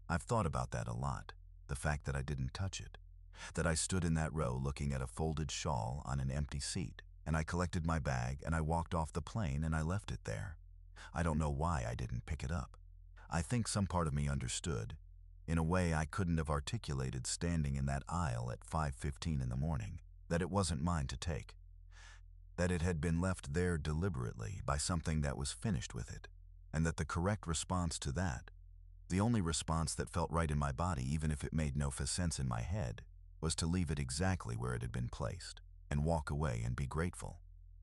I've thought about that a lot, the fact that I didn't touch it, that I stood in that row looking at a folded shawl on an empty seat, and I collected my bag and I walked off the plane and I left it there. I don't know why I didn't pick it up. I think some part of me understood, in a way I couldn't have articulated standing in that aisle at 5:15 in the morning, that it wasn't mine to take. that it had been left there deliberately by something that was finished with it, and that the correct response to that, the only response that felt right in my body even if it made no sense in my head, was to leave it exactly where it had been placed, and walk away and be grateful,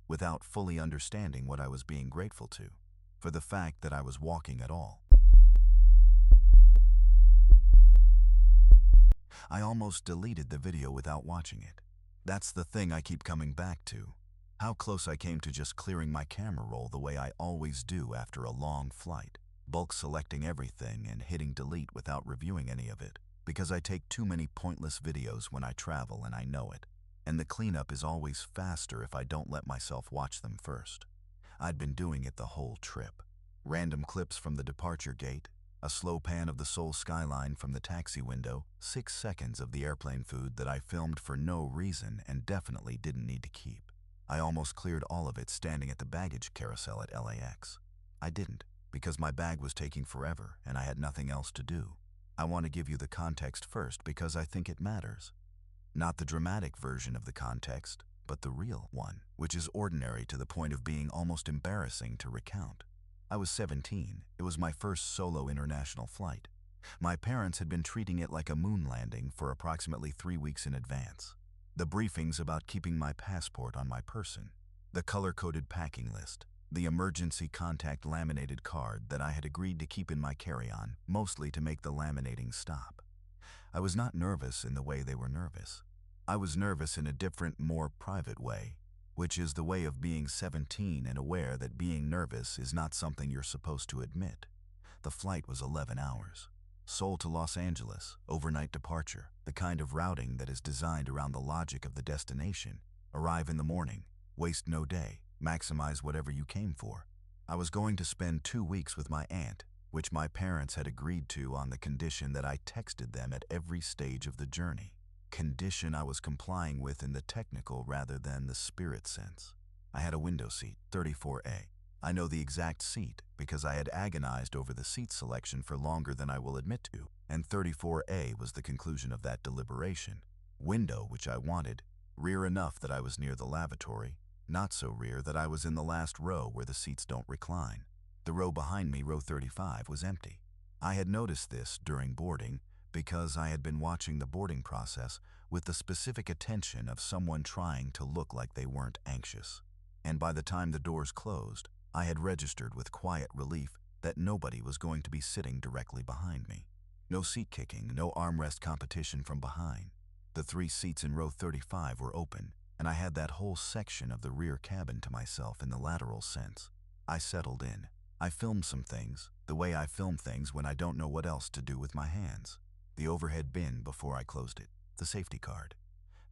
without fully understanding what I was being grateful to, for the fact that I was walking at all. I almost deleted the video without watching it. That's the thing I keep coming back to. How close I came to just clearing my camera roll the way I always do after a long flight, bulk selecting everything and hitting delete without reviewing any of it, because I take too many pointless videos when I travel and I know it, and the cleanup is always faster if I don't let myself watch them first. I'd been doing it the whole trip. Random clips from the departure gate, a slow pan of the Seoul skyline from the taxi window, 6 seconds of the airplane food that I filmed for no reason and definitely didn't need to keep. I almost cleared all of it standing at the baggage carousel at LAX. I didn't, because my bag was taking forever and I had nothing else to do. I want to give you the context first because I think it matters. Not the dramatic version of the context, but the real one, which is ordinary to the point of being almost embarrassing to recount. I was 17. It was my first solo international flight. My parents had been treating it like a moon landing for approximately 3 weeks in advance. The briefings about keeping my passport on my person, the color-coded packing list, the emergency contact laminated card that I had agreed to keep in my carry-on, mostly to make the laminating stop. I was not nervous in the way they were nervous. I was nervous in a different, more private way, which is the way of being 17 and aware that being nervous is not something you're supposed to admit. The flight was 11 hours. Seoul to Los Angeles, overnight departure, the kind of routing that is designed around the logic of the destination. Arrive in the morning, waste no day, maximize whatever you came for. I was going to spend 2 weeks with my aunt, which my parents had agreed to on the condition that I texted them at every stage of the journey. Condition I was complying with in the technical rather than the spirit sense. I had a window seat, 34A. I know the exact seat because I had agonized over the seat selection for longer than I will admit to, and 34A was the conclusion of that deliberation. Window, which I wanted, rear enough that I was near the lavatory, not so rear that I was in the last row where the seats don't recline. The row behind me, row 35, was empty. I had noticed this during boarding because I had been watching the boarding process with the specific attention of someone trying to look like they weren't anxious. And by the time the doors closed, I had registered with quiet relief that nobody was going to be sitting directly behind me. No seat kicking, no armrest competition from behind. The 3 seats in row 35 were open, and I had that whole section of the rear cabin to myself in the lateral sense. I settled in. I filmed some things, the way I film things when I don't know what else to do with my hands. The overhead bin before I closed it, the safety card.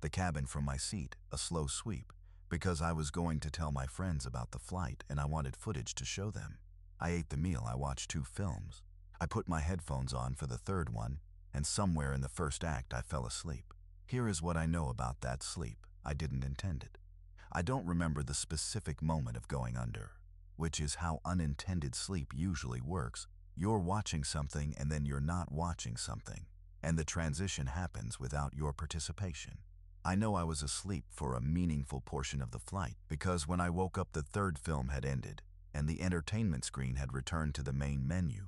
The cabin from my seat, a slow sweep, because I was going to tell my friends about the flight and I wanted footage to show them. I ate the meal, I watched 2 films. I put my headphones on for the 3rd one, and somewhere in the first act I fell asleep. Here is what I know about that sleep. I didn't intend it. I don't remember the specific moment of going under, which is how unintended sleep usually works. You're watching something and then you're not watching something, and the transition happens without your participation. I know I was asleep for a meaningful portion of the flight because when I woke up the 3rd film had ended and the entertainment screen had returned to the main menu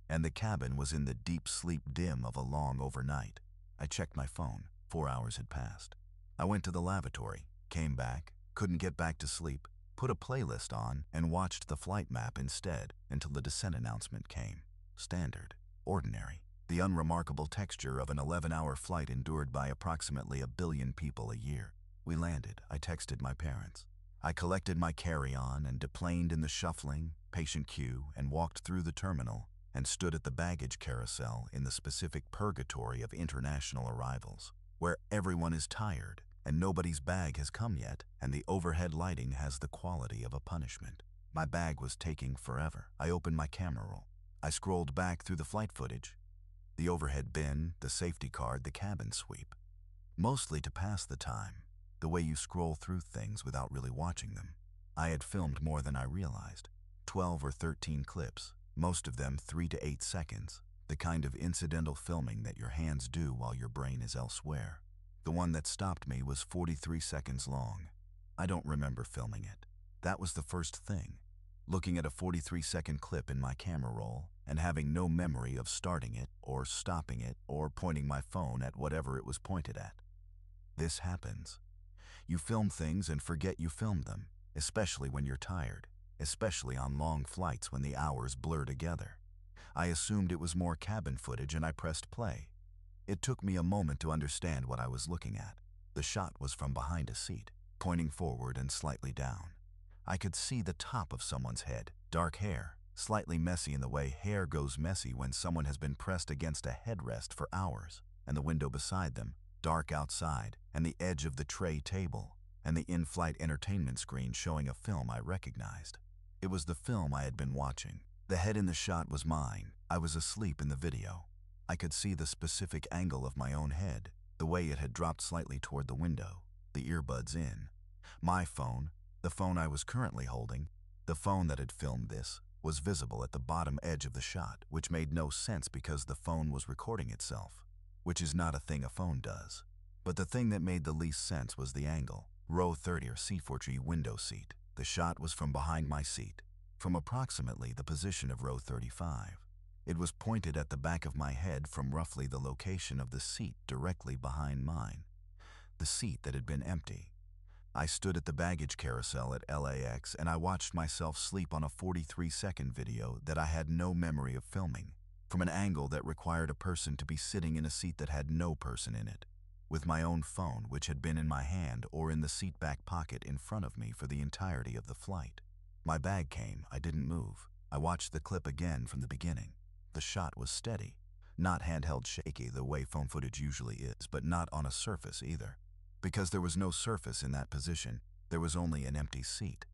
and the cabin was in the deep sleep dim of a long overnight. I checked my phone. 4 hours had passed. I went to the lavatory, came back, couldn't get back to sleep, put a playlist on and watched the flight map instead until the descent announcement came. Standard, ordinary, the unremarkable texture of an 11-hour flight endured by approximately 1 billion people a year. We landed. I texted my parents. I collected my carry-on and deplaned in the shuffling, patient queue and walked through the terminal and stood at the baggage carousel in the specific purgatory of international arrivals, where everyone is tired and nobody's bag has come yet and the overhead lighting has the quality of a punishment. My bag was taking forever. I opened my camera roll. I scrolled back through the flight footage, the overhead bin, the safety card, the cabin sweep, mostly to pass the time, the way you scroll through things without really watching them. I had filmed more than I realized, 12 or 13 clips, most of them 3 to 8 seconds, the kind of incidental filming that your hands do while your brain is elsewhere. The one that stopped me was 43 seconds long. I don't remember filming it. That was the first thing. Looking at a 43-second clip in my camera roll and having no memory of starting it or stopping it or pointing my phone at whatever it was pointed at. This happens. You film things and forget you filmed them, especially when you're tired, especially on long flights when the hours blur together. I assumed it was more cabin footage and I pressed play. It took me a moment to understand what I was looking at. The shot was from behind a seat, pointing forward and slightly down. I could see the top of someone's head, dark hair, slightly messy in the way hair goes messy when someone has been pressed against a headrest for hours, and the window beside them, dark outside, and the edge of the tray table, and the in-flight entertainment screen showing a film I recognized. It was the film I had been watching. The head in the shot was mine. I was asleep in the video. I could see the specific angle of my own head, the way it had dropped slightly toward the window, the earbuds in. My phone, the phone I was currently holding, the phone that had filmed this, was visible at the bottom edge of the shot, which made no sense because the phone was recording itself, which is not a thing a phone does. But the thing that made the least sense was the angle. Row 30 or C4G window seat. The shot was from behind my seat, from approximately the position of row 35. It was pointed at the back of my head from roughly the location of the seat directly behind mine, the seat that had been empty. I stood at the baggage carousel at LAX and I watched myself sleep on a 43-second video that I had no memory of filming, from an angle that required a person to be sitting in a seat that had no person in it, with my own phone which had been in my hand or in the seat back pocket in front of me for the entirety of the flight. My bag came, I didn't move. I watched the clip again from the beginning. The shot was steady, not handheld shaky the way phone footage usually is, but not on a surface either. Because there was no surface in that position, there was only an empty seat.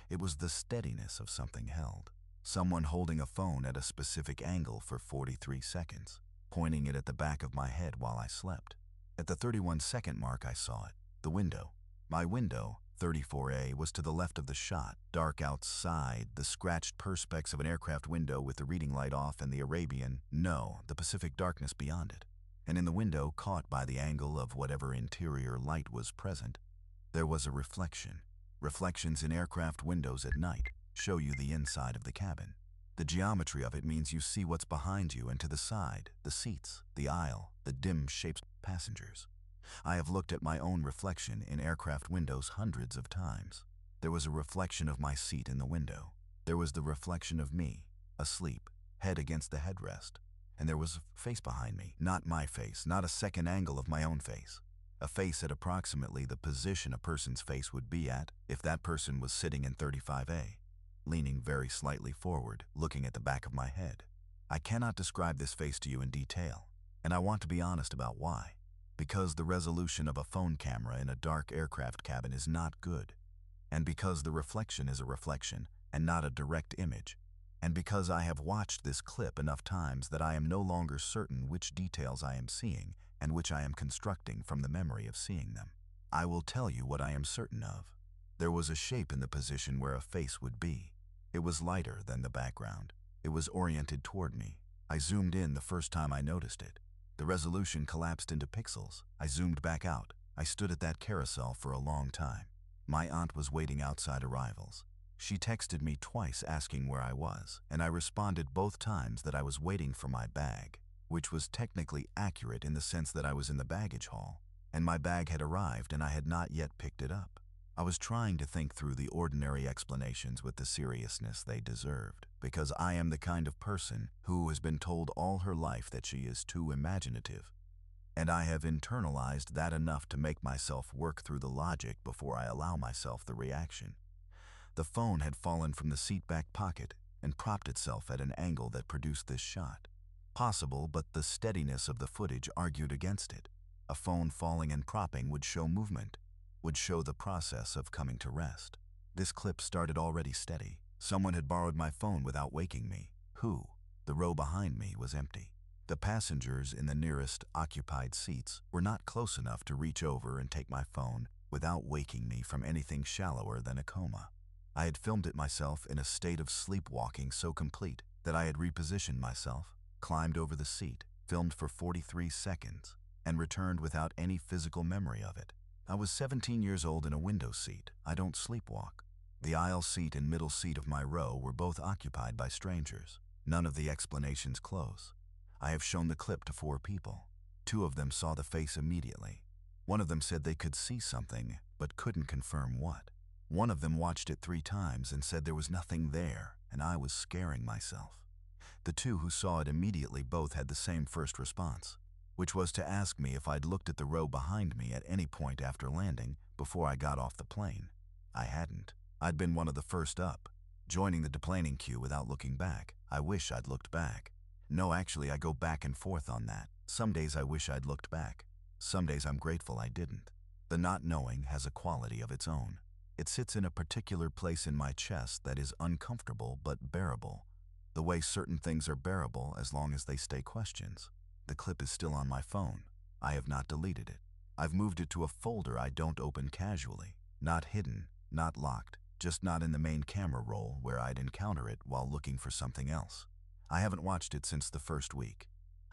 It was the steadiness of something held. Someone holding a phone at a specific angle for 43 seconds, pointing it at the back of my head while I slept. At the 31-second mark I saw it, the window. My window, 34A, was to the left of the shot, dark outside, the scratched perspex of an aircraft window with the reading light off and the Pacific darkness beyond it. And in the window, caught by the angle of whatever interior light was present, there was a reflection. Reflections in aircraft windows at night show you the inside of the cabin. The geometry of it means you see what's behind you and to the side, the seats, the aisle, the dim shapes of passengers. I have looked at my own reflection in aircraft windows hundreds of times. There was a reflection of my seat in the window. There was the reflection of me, asleep, head against the headrest. And there was a face behind me, not my face, not a second angle of my own face. A face at approximately the position a person's face would be at if that person was sitting in 35A, leaning very slightly forward, looking at the back of my head. I cannot describe this face to you in detail, and I want to be honest about why. Because the resolution of a phone camera in a dark aircraft cabin is not good, and because the reflection is a reflection and not a direct image, and because I have watched this clip enough times that I am no longer certain which details I am seeing and which I am constructing from the memory of seeing them. I will tell you what I am certain of. There was a shape in the position where a face would be. It was lighter than the background. It was oriented toward me. I zoomed in the first time I noticed it. The resolution collapsed into pixels. I zoomed back out. I stood at that carousel for a long time. My aunt was waiting outside arrivals. She texted me twice asking where I was, and I responded both times that I was waiting for my bag, which was technically accurate in the sense that I was in the baggage hall, and my bag had arrived and I had not yet picked it up. I was trying to think through the ordinary explanations with the seriousness they deserved, because I am the kind of person who has been told all her life that she is too imaginative, and I have internalized that enough to make myself work through the logic before I allow myself the reaction. The phone had fallen from the seat back pocket and propped itself at an angle that produced this shot. Possible, but the steadiness of the footage argued against it. A phone falling and propping would show movement, would show the process of coming to rest. This clip started already steady. Someone had borrowed my phone without waking me. Who? The row behind me was empty. The passengers in the nearest occupied seats were not close enough to reach over and take my phone without waking me from anything shallower than a coma. I had filmed it myself in a state of sleepwalking so complete that I had repositioned myself, climbed over the seat, filmed for 43 seconds, and returned without any physical memory of it. I was 17 years old in a window seat. I don't sleepwalk. The aisle seat and middle seat of my row were both occupied by strangers. None of the explanations close. I have shown the clip to 4 people. 2 of them saw the face immediately. One of them said they could see something, but couldn't confirm what. One of them watched it 3 times and said there was nothing there, and I was scaring myself. The 2 who saw it immediately both had the same first response, which was to ask me if I'd looked at the row behind me at any point after landing before I got off the plane. I hadn't. I'd been one of the first up, joining the deplaning queue without looking back. I wish I'd looked back. No, actually, I go back and forth on that. Some days I wish I'd looked back. Some days I'm grateful I didn't. The not knowing has a quality of its own. It sits in a particular place in my chest that is uncomfortable but bearable. The way certain things are bearable as long as they stay questions. The clip is still on my phone. I have not deleted it. I've moved it to a folder I don't open casually. Not hidden, not locked, just not in the main camera roll where I'd encounter it while looking for something else. I haven't watched it since the first week.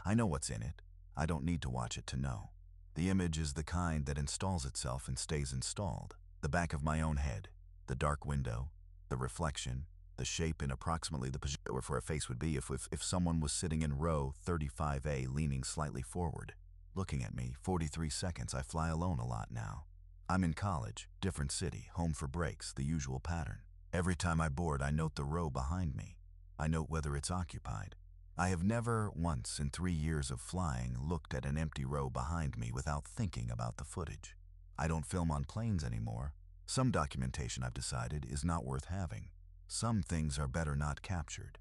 I know what's in it. I don't need to watch it to know. The image is the kind that installs itself and stays installed. The back of my own head, the dark window, the reflection, the shape in approximately the position where a face would be if someone was sitting in row 35A leaning slightly forward, looking at me. 43 seconds. I fly alone a lot now. I'm in college, different city, home for breaks, the usual pattern. Every time I board, I note the row behind me. I note whether it's occupied. I have never once in 3 years of flying looked at an empty row behind me without thinking about the footage. I don't film on planes anymore. Some documentation, I've decided, is not worth having. Some things are better not captured.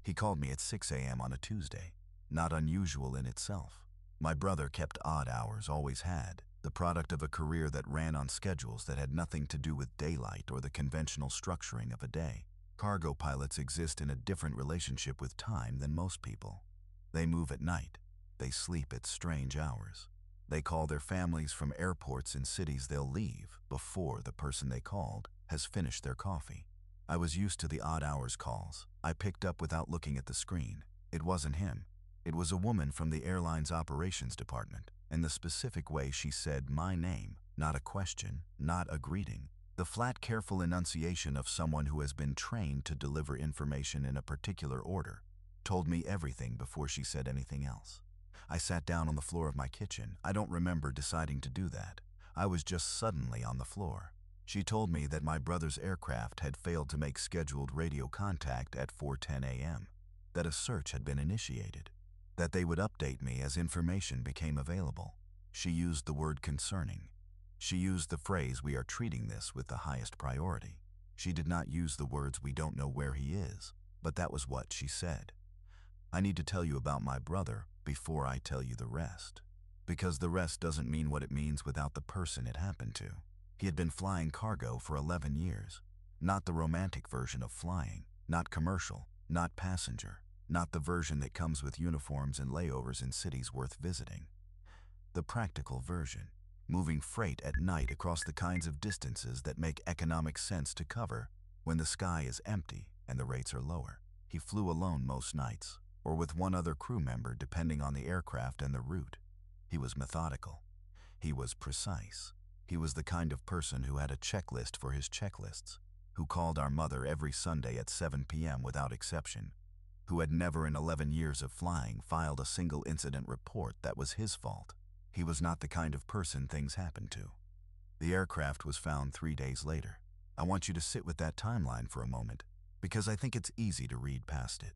He called me at 6 a.m. on a Tuesday. Not unusual in itself. My brother kept odd hours, always had, the product of a career that ran on schedules that had nothing to do with daylight or the conventional structuring of a day. Cargo pilots exist in a different relationship with time than most people. They move at night. They sleep at strange hours. They call their families from airports in cities they'll leave before the person they called has finished their coffee. I was used to the odd hours calls. I picked up without looking at the screen. It wasn't him. It was a woman from the airline's operations department, and the specific way she said my name, not a question, not a greeting. The flat, careful enunciation of someone who has been trained to deliver information in a particular order told me everything before she said anything else. I sat down on the floor of my kitchen. I don't remember deciding to do that. I was just suddenly on the floor. She told me that my brother's aircraft had failed to make scheduled radio contact at 4:10 a.m., that a search had been initiated, that they would update me as information became available. She used the word concerning. She used the phrase, we are treating this with the highest priority. She did not use the words, we don't know where he is, but that was what she said. I need to tell you about my brother before I tell you the rest, because the rest doesn't mean what it means without the person it happened to. He had been flying cargo for 11 years, not the romantic version of flying, not commercial, not passenger, not the version that comes with uniforms and layovers in cities worth visiting. The practical version, moving freight at night across the kinds of distances that make economic sense to cover when the sky is empty and the rates are lower. He flew alone most nights, or with one other crew member depending on the aircraft and the route. He was methodical. He was precise. He was the kind of person who had a checklist for his checklists, who called our mother every Sunday at 7 p.m. without exception, who had never in 11 years of flying filed a single incident report that was his fault. He was not the kind of person things happened to. The aircraft was found 3 days later. I want you to sit with that timeline for a moment, because I think it's easy to read past it.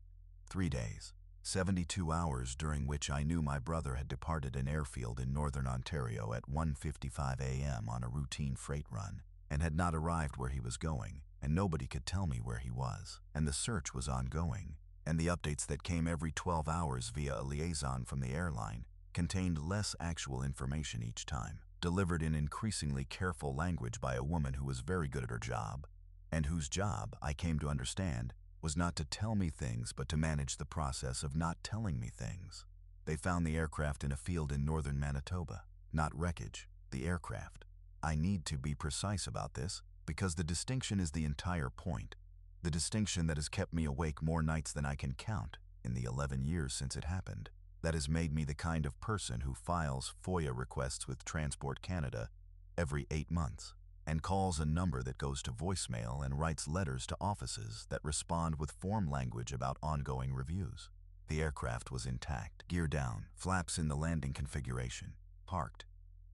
3 days, 72 hours during which I knew my brother had departed an airfield in northern Ontario at 1:55 a.m. on a routine freight run, and had not arrived where he was going, and nobody could tell me where he was, and the search was ongoing, and the updates that came every 12 hours via a liaison from the airline contained less actual information each time, delivered in increasingly careful language by a woman who was very good at her job, and whose job, I came to understand, was not to tell me things but to manage the process of not telling me things. They found the aircraft in a field in northern Manitoba, not wreckage, the aircraft. I need to be precise about this because the distinction is the entire point, the distinction that has kept me awake more nights than I can count in the 11 years since it happened. That has made me the kind of person who files FOIA requests with Transport Canada every 8 months and calls a number that goes to voicemail and writes letters to offices that respond with form language about ongoing reviews. The aircraft was intact, gear down, flaps in the landing configuration, parked,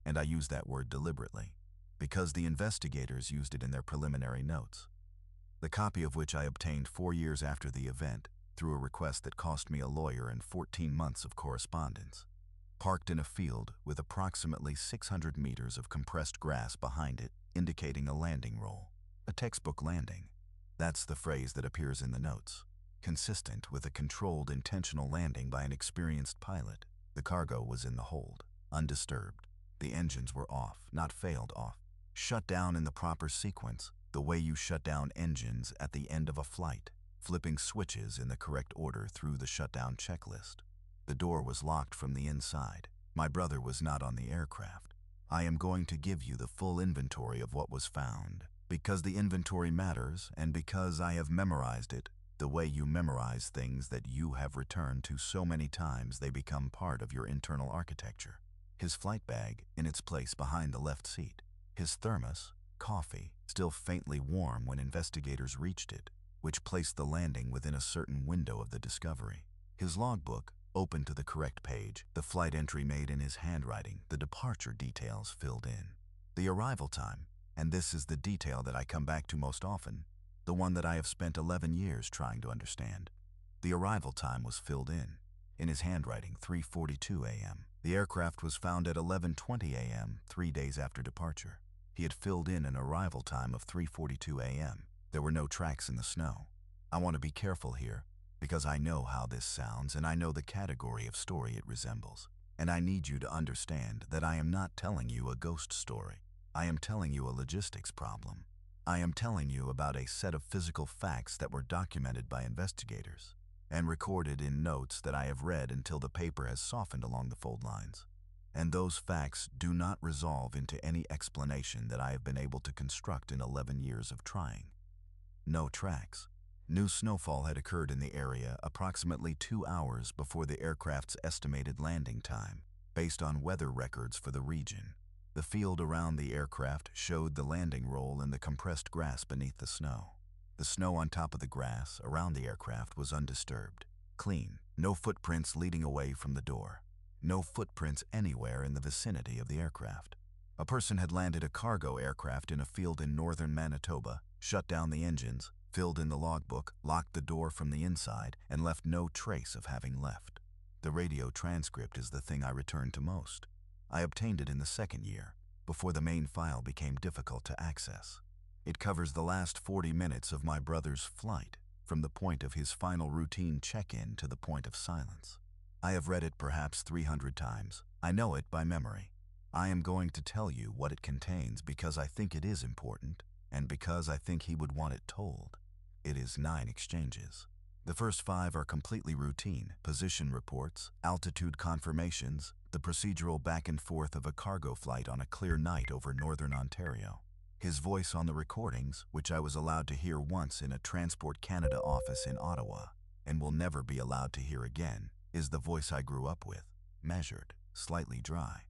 and I use that word deliberately, because the investigators used it in their preliminary notes, the copy of which I obtained 4 years after the event through a request that cost me a lawyer and 14 months of correspondence. Parked in a field with approximately 600 meters of compressed grass behind it, indicating a landing roll. A textbook landing. That's the phrase that appears in the notes. Consistent with a controlled, intentional landing by an experienced pilot. The cargo was in the hold, undisturbed. The engines were off, not failed off. Shut down in the proper sequence, the way you shut down engines at the end of a flight, flipping switches in the correct order through the shutdown checklist. The door was locked from the inside. My brother was not on the aircraft. I am going to give you the full inventory of what was found, because the inventory matters and because I have memorized it, the way you memorize things that you have returned to so many times they become part of your internal architecture. His flight bag in its place behind the left seat. His thermos, coffee, still faintly warm when investigators reached it, which placed the landing within a certain window of the discovery. His logbook, open to the correct page, the flight entry made in his handwriting, the departure details filled in. The arrival time, and this is the detail that I come back to most often, the one that I have spent 11 years trying to understand. The arrival time was filled in his handwriting, 3:42 a.m. The aircraft was found at 11:20 a.m., 3 days after departure. He had filled in an arrival time of 3:42 a.m. There were no tracks in the snow. I want to be careful here, because I know how this sounds and I know the category of story it resembles. And I need you to understand that I am not telling you a ghost story. I am telling you a logistics problem. I am telling you about a set of physical facts that were documented by investigators and recorded in notes that I have read until the paper has softened along the fold lines. And those facts do not resolve into any explanation that I have been able to construct in 11 years of trying. No tracks. New snowfall had occurred in the area approximately 2 hours before the aircraft's estimated landing time, based on weather records for the region. The field around the aircraft showed the landing roll in the compressed grass beneath the snow. The snow on top of the grass around the aircraft was undisturbed, clean, no footprints leading away from the door. No footprints anywhere in the vicinity of the aircraft. A person had landed a cargo aircraft in a field in northern Manitoba, shut down the engines, filled in the logbook, locked the door from the inside, and left no trace of having left. The radio transcript is the thing I return to most. I obtained it in the second year, before the main file became difficult to access. It covers the last 40 minutes of my brother's flight, from the point of his final routine check-in to the point of silence. I have read it perhaps 300 times. I know it by memory. I am going to tell you what it contains because I think it is important, and because I think he would want it told. It is 9 exchanges. The first 5 are completely routine: position reports, altitude confirmations, the procedural back and forth of a cargo flight on a clear night over northern Ontario. His voice on the recordings, which I was allowed to hear once in a Transport Canada office in Ottawa, and will never be allowed to hear again, is the voice I grew up with, measured, slightly dry.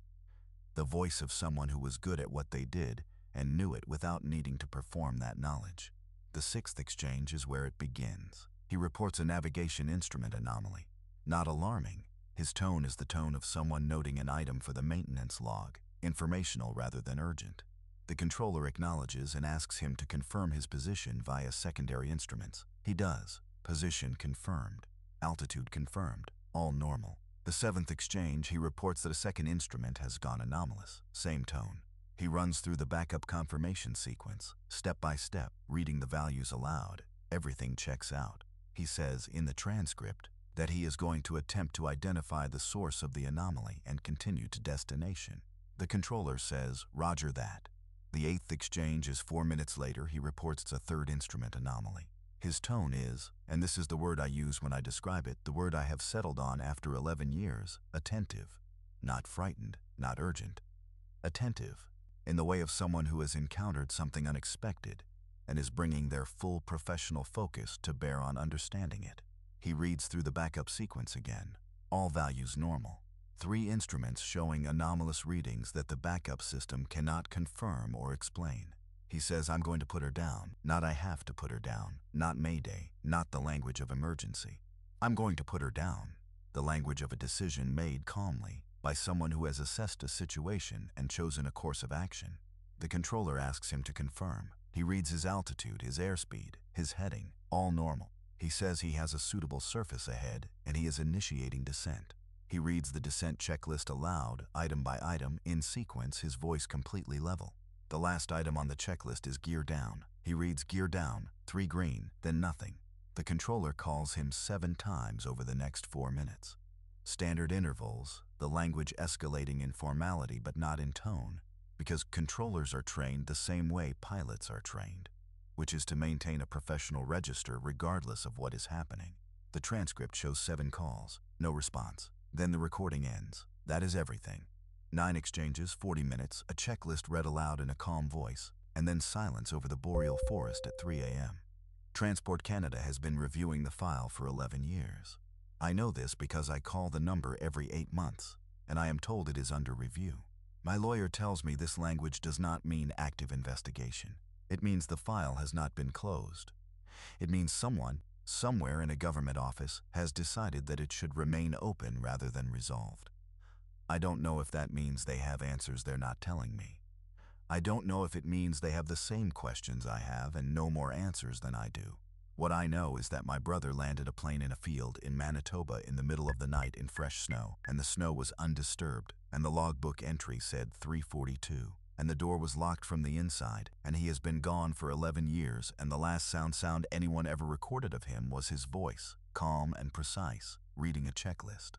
The voice of someone who was good at what they did and knew it without needing to perform that knowledge. The 6th exchange is where it begins. He reports a navigation instrument anomaly. Not alarming. His tone is the tone of someone noting an item for the maintenance log, informational rather than urgent. The controller acknowledges and asks him to confirm his position via secondary instruments. He does. Position confirmed. Altitude confirmed. All normal. The 7th exchange, he reports that a second instrument has gone anomalous. Same tone. He runs through the backup confirmation sequence, step by step, reading the values aloud. Everything checks out. He says in the transcript that he is going to attempt to identify the source of the anomaly and continue to destination. The controller says, "Roger that." The 8th exchange is 4 minutes later. He reports a 3rd instrument anomaly. His tone is, and this is the word I use when I describe it, the word I have settled on after 11 years, attentive. Not frightened, not urgent. Attentive, in the way of someone who has encountered something unexpected and is bringing their full professional focus to bear on understanding it. He reads through the backup sequence again. All values normal. 3 instruments showing anomalous readings that the backup system cannot confirm or explain. He says, I'm going to put her down, not I have to put her down, not Mayday, not the language of emergency. I'm going to put her down, the language of a decision made calmly by someone who has assessed a situation and chosen a course of action. The controller asks him to confirm. He reads his altitude, his airspeed, his heading, all normal. He says he has a suitable surface ahead and he is initiating descent. He reads the descent checklist aloud, item by item, in sequence, his voice completely level. The last item on the checklist is gear down. He reads gear down, 3 green, then nothing. The controller calls him 7 times over the next 4 minutes. Standard intervals, the language escalating in formality but not in tone, because controllers are trained the same way pilots are trained, which is to maintain a professional register regardless of what is happening. The transcript shows 7 calls, no response. Then the recording ends. That is everything. 9 exchanges, 40 minutes, a checklist read aloud in a calm voice, and then silence over the boreal forest at 3 a.m. Transport Canada has been reviewing the file for 11 years. I know this because I call the number every 8 months, and I am told it is under review. My lawyer tells me this language does not mean active investigation. It means the file has not been closed. It means someone, somewhere in a government office, has decided that it should remain open rather than resolved. I don't know if that means they have answers they're not telling me. I don't know if it means they have the same questions I have and no more answers than I do. What I know is that my brother landed a plane in a field in Manitoba in the middle of the night in fresh snow, and the snow was undisturbed, and the logbook entry said 342, and the door was locked from the inside, and he has been gone for 11 years, and the last sound anyone ever recorded of him was his voice, calm and precise, reading a checklist.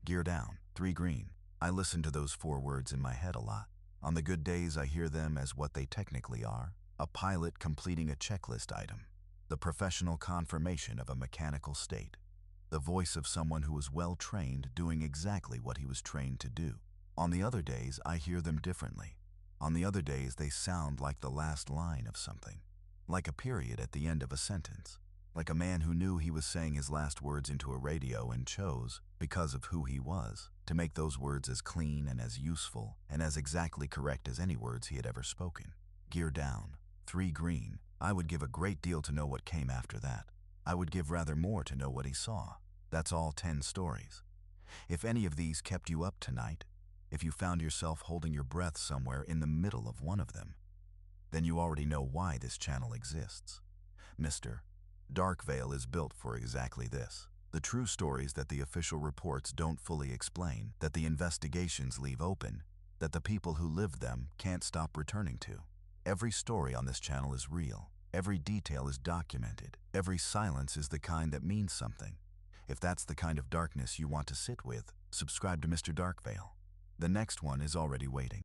Gear down, 3 green. I listen to those 4 words in my head a lot. On the good days I hear them as what they technically are, a pilot completing a checklist item. The professional confirmation of a mechanical state. The voice of someone who was well trained doing exactly what he was trained to do. On the other days, I hear them differently. On the other days, they sound like the last line of something. Like a period at the end of a sentence. Like a man who knew he was saying his last words into a radio and chose, because of who he was, to make those words as clean and as useful and as exactly correct as any words he had ever spoken. Gear down, 3 green. I would give a great deal to know what came after that. I would give rather more to know what he saw. That's all 10 stories. If any of these kept you up tonight, if you found yourself holding your breath somewhere in the middle of one of them, then you already know why this channel exists. Mr. Darkveil is built for exactly this. The true stories that the official reports don't fully explain, that the investigations leave open, that the people who live them can't stop returning to. Every story on this channel is real. Every detail is documented. Every silence is the kind that means something. If that's the kind of darkness you want to sit with, subscribe to Mr. Darkveil. The next one is already waiting.